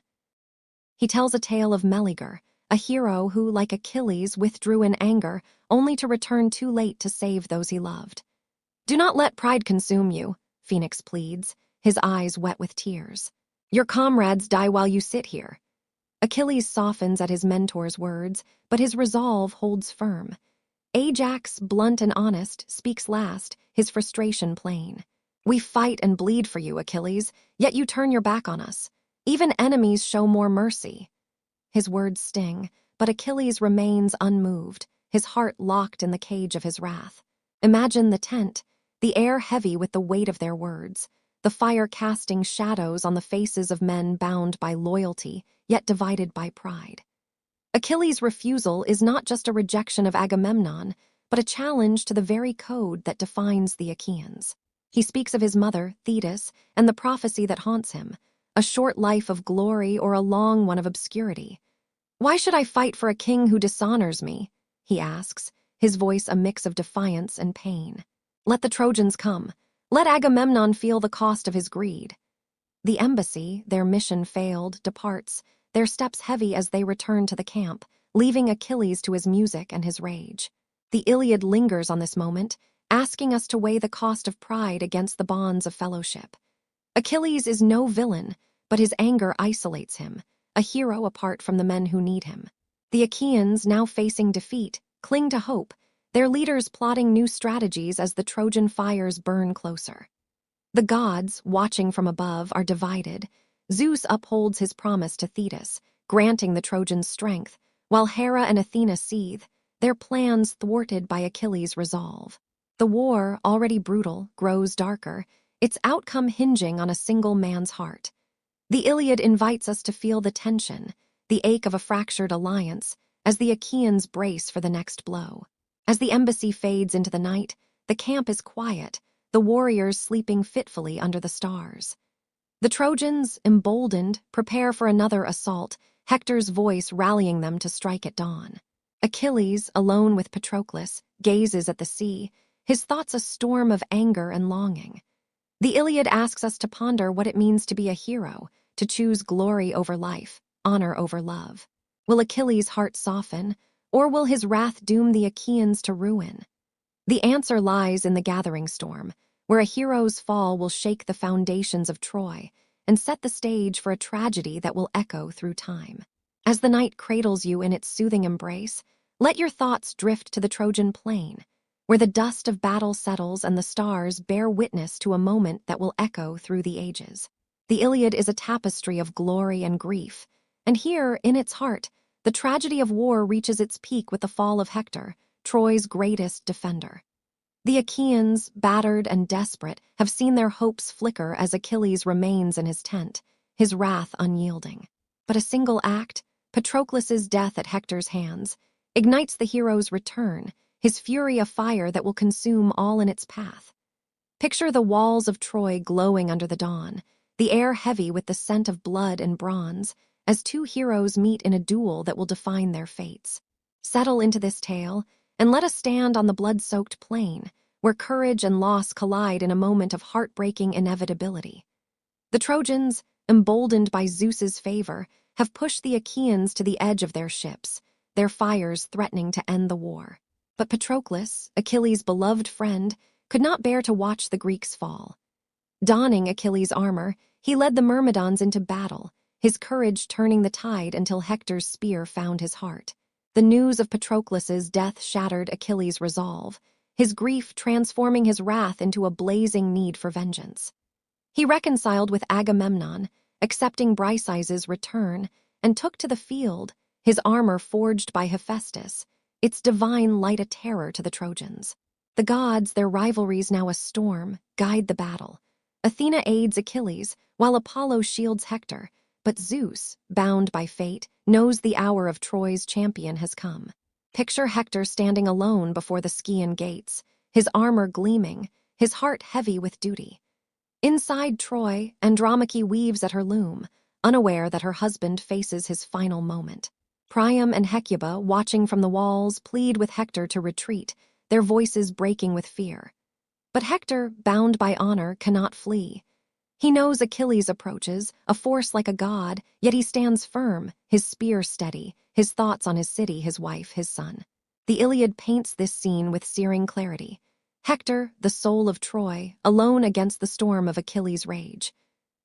He tells a tale of Meleager, a hero who, like Achilles, withdrew in anger, only to return too late to save those he loved. "Do not let pride consume you," Phoenix pleads, his eyes wet with tears. "Your comrades die while you sit here." Achilles softens at his mentor's words, but his resolve holds firm. Ajax, blunt and honest, speaks last, his frustration plain. "We fight and bleed for you, Achilles, yet you turn your back on us. Even enemies show more mercy." His words sting, but Achilles remains unmoved, his heart locked in the cage of his wrath. Imagine the tent, the air heavy with the weight of their words, the fire casting shadows on the faces of men bound by loyalty, yet divided by pride. Achilles' refusal is not just a rejection of Agamemnon, but a challenge to the very code that defines the Achaeans. He speaks of his mother, Thetis, and the prophecy that haunts him, a short life of glory or a long one of obscurity. "Why should I fight for a king who dishonors me?" he asks, his voice a mix of defiance and pain. Let the Trojans come. Let Agamemnon feel the cost of his greed. The embassy, their mission failed, departs, their steps heavy as they return to the camp, leaving Achilles to his music and his rage. The Iliad lingers on this moment, asking us to weigh the cost of pride against the bonds of fellowship. Achilles is no villain, but his anger isolates him, a hero apart from the men who need him. The Achaeans, now facing defeat, cling to hope, their leaders plotting new strategies as the Trojan fires burn closer. The gods, watching from above, are divided. Zeus upholds his promise to Thetis, granting the Trojans strength, while Hera and Athena seethe, their plans thwarted by Achilles' resolve. The war, already brutal, grows darker, its outcome hinging on a single man's heart. The Iliad invites us to feel the tension, the ache of a fractured alliance, as the Achaeans brace for the next blow. As the embassy fades into the night, the camp is quiet, the warriors sleeping fitfully under the stars. The Trojans, emboldened, prepare for another assault, Hector's voice rallying them to strike at dawn. Achilles, alone with Patroclus, gazes at the sea, his thoughts a storm of anger and longing. The Iliad asks us to ponder what it means to be a hero, to choose glory over life, honor over love. Will Achilles' heart soften, or will his wrath doom the Achaeans to ruin? The answer lies in the gathering storm, where a hero's fall will shake the foundations of Troy and set the stage for a tragedy that will echo through time. As the night cradles you in its soothing embrace, let your thoughts drift to the Trojan plain, where the dust of battle settles and the stars bear witness to a moment that will echo through the ages. The Iliad is a tapestry of glory and grief, and here, in its heart, the tragedy of war reaches its peak with the fall of Hector, Troy's greatest defender. The Achaeans, battered and desperate, have seen their hopes flicker as Achilles remains in his tent, his wrath unyielding. But a single act, Patroclus' death at Hector's hands, ignites the hero's return, his fury a fire that will consume all in its path. Picture the walls of Troy glowing under the dawn, the air heavy with the scent of blood and bronze, as two heroes meet in a duel that will define their fates. Settle into this tale, and let us stand on the blood-soaked plain, where courage and loss collide in a moment of heartbreaking inevitability. The Trojans, emboldened by Zeus's favor, have pushed the Achaeans to the edge of their ships, their fires threatening to end the war. But Patroclus, Achilles' beloved friend, could not bear to watch the Greeks fall. Donning Achilles' armor, he led the Myrmidons into battle, his courage turning the tide until Hector's spear found his heart. The news of Patroclus' death shattered Achilles' resolve, his grief transforming his wrath into a blazing need for vengeance. He reconciled with Agamemnon, accepting Briseis' return, and took to the field, his armor forged by Hephaestus, its divine light a terror to the Trojans. The gods, their rivalries now a storm, guide the battle. Athena aids Achilles, while Apollo shields Hector, but Zeus, bound by fate, knows the hour of Troy's champion has come. Picture Hector standing alone before the Scaean gates, his armor gleaming, his heart heavy with duty. Inside Troy, Andromache weaves at her loom, unaware that her husband faces his final moment. Priam and Hecuba, watching from the walls, plead with Hector to retreat, their voices breaking with fear. But Hector, bound by honor, cannot flee. He knows Achilles approaches, a force like a god, yet he stands firm, his spear steady, his thoughts on his city, his wife, his son. The Iliad paints this scene with searing clarity. Hector, the soul of Troy, alone against the storm of Achilles' rage.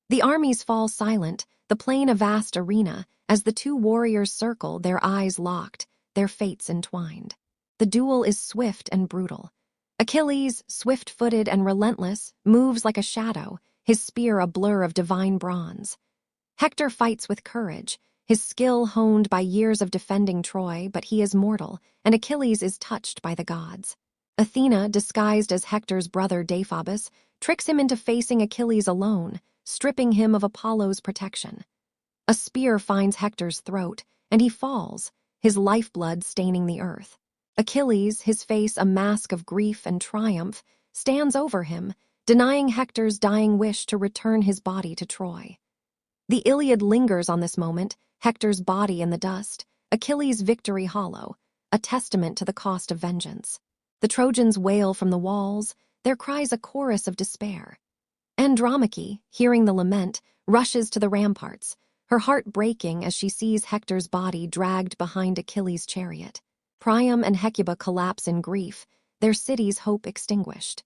The armies fall silent, the plain a vast arena, as the two warriors circle, their eyes locked, their fates entwined. The duel is swift and brutal. Achilles, swift-footed and relentless, moves like a shadow, his spear a blur of divine bronze. Hector fights with courage, his skill honed by years of defending Troy, but he is mortal, and Achilles is touched by the gods. Athena, disguised as Hector's brother Deiphobus, tricks him into facing Achilles alone, stripping him of Apollo's protection. A spear finds Hector's throat, and he falls, his lifeblood staining the earth. Achilles, his face a mask of grief and triumph, stands over him, denying Hector's dying wish to return his body to Troy. The Iliad lingers on this moment, Hector's body in the dust, Achilles' victory hollow, a testament to the cost of vengeance. The Trojans wail from the walls, their cries a chorus of despair. Andromache, hearing the lament, rushes to the ramparts, her heart breaking as she sees Hector's body dragged behind Achilles' chariot. Priam and Hecuba collapse in grief, their city's hope extinguished.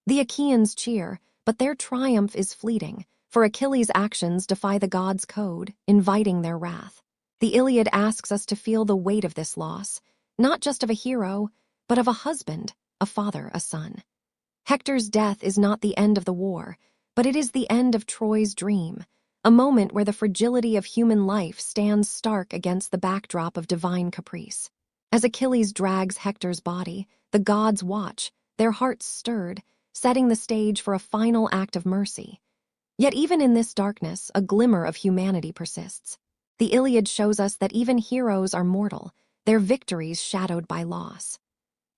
The Achaeans cheer, but their triumph is fleeting, for Achilles' actions defy the gods' code, inviting their wrath. The Iliad asks us to feel the weight of this loss, not just of a hero, but of a husband, a father, a son. Hector's death is not the end of the war, but it is the end of Troy's dream, a moment where the fragility of human life stands stark against the backdrop of divine caprice. As Achilles drags Hector's body, the gods watch, their hearts stirred, setting the stage for a final act of mercy. Yet even in this darkness, a glimmer of humanity persists. The Iliad shows us that even heroes are mortal, their victories shadowed by loss.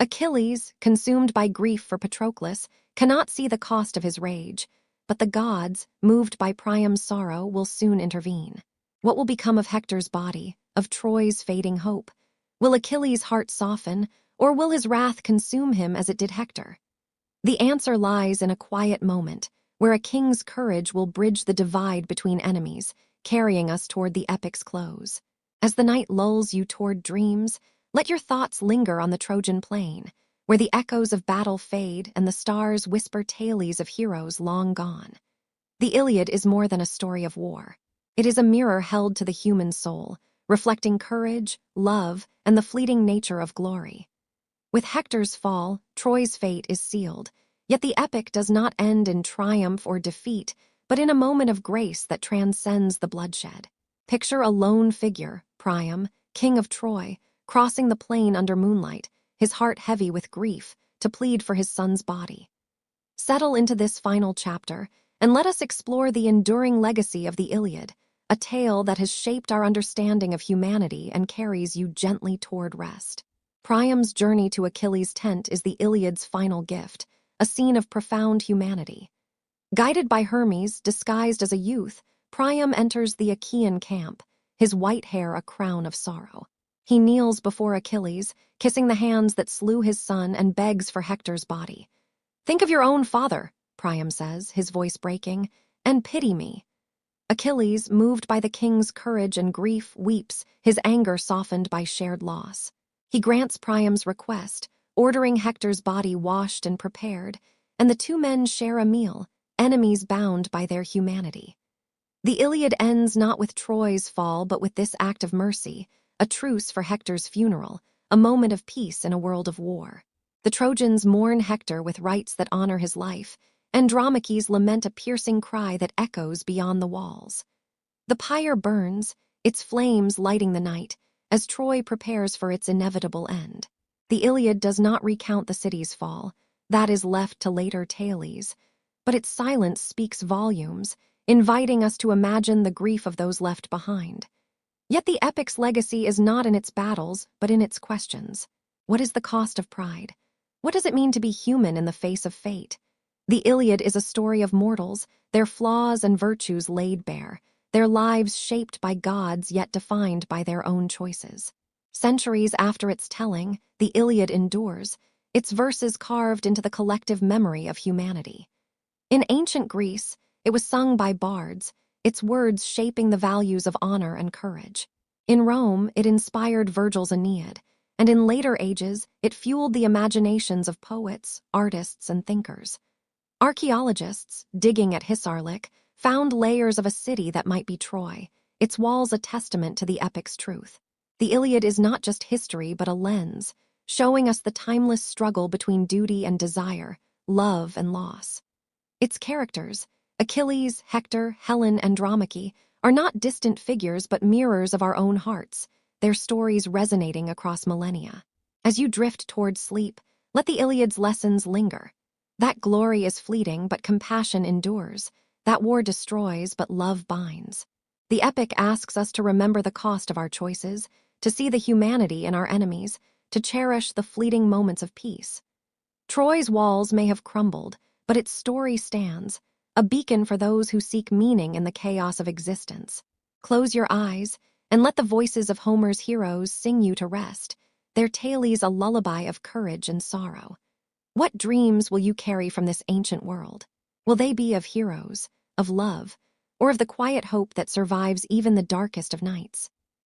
Achilles, consumed by grief for Patroclus, cannot see the cost of his rage, but the gods, moved by Priam's sorrow, will soon intervene. What will become of Hector's body, of Troy's fading hope? Will Achilles' heart soften, or will his wrath consume him as it did Hector? The answer lies in a quiet moment, where a king's courage will bridge the divide between enemies, carrying us toward the epic's close. As the night lulls you toward dreams, let your thoughts linger on the Trojan plain, where the echoes of battle fade and the stars whisper tales of heroes long gone. The Iliad is more than a story of war. It is a mirror held to the human soul, reflecting courage, love, and the fleeting nature of glory. With Hector's fall, Troy's fate is sealed, yet the epic does not end in triumph or defeat, but in a moment of grace that transcends the bloodshed. Picture a lone figure, Priam, king of Troy, crossing the plain under moonlight, his heart heavy with grief, to plead for his son's body. Settle into this final chapter, and let us explore the enduring legacy of the Iliad, a tale that has shaped our understanding of humanity and carries you gently toward rest. Priam's journey to Achilles' tent is the Iliad's final gift, a scene of profound humanity. Guided by Hermes, disguised as a youth, Priam enters the Achaean camp, his white hair a crown of sorrow. He kneels before Achilles, kissing the hands that slew his son, and begs for Hector's body. "Think of your own father," Priam says, his voice breaking, "and pity me." Achilles, moved by the king's courage and grief, weeps, his anger softened by shared loss. He grants Priam's request, ordering Hector's body washed and prepared, and the two men share a meal, enemies bound by their humanity. The Iliad ends not with Troy's fall but with this act of mercy, a truce for Hector's funeral, a moment of peace in a world of war. The Trojans mourn Hector with rites that honor his life, Andromache's lament a piercing cry that echoes beyond the walls. The pyre burns, its flames lighting the night, as Troy prepares for its inevitable end. The Iliad does not recount the city's fall, that is left to later tales, but its silence speaks volumes, inviting us to imagine the grief of those left behind. Yet the epic's legacy is not in its battles, but in its questions. What is the cost of pride? What does it mean to be human in the face of fate? The Iliad is a story of mortals, their flaws and virtues laid bare, their lives shaped by gods yet defined by their own choices. Centuries after its telling, the Iliad endures, its verses carved into the collective memory of humanity. In ancient Greece, it was sung by bards, its words shaping the values of honor and courage. In Rome, it inspired Virgil's Aeneid, and in later ages, it fueled the imaginations of poets, artists, and thinkers. Archaeologists, digging at Hisarlik, found layers of a city that might be Troy, its walls a testament to the epic's truth. The Iliad is not just history but a lens, showing us the timeless struggle between duty and desire, love and loss. Its characters, Achilles, Hector, Helen, and Andromache, are not distant figures but mirrors of our own hearts, their stories resonating across millennia. As you drift toward sleep, let the Iliad's lessons linger. That glory is fleeting, but compassion endures. That war destroys, but love binds. The epic asks us to remember the cost of our choices, to see the humanity in our enemies, to cherish the fleeting moments of peace. Troy's walls may have crumbled, but its story stands, a beacon for those who seek meaning in the chaos of existence. Close your eyes, and let the voices of Homer's heroes sing you to rest, their tales a lullaby of courage and sorrow. What dreams will you carry from this ancient world? Will they be of heroes, of love, or of the quiet hope that survives even the darkest of nights?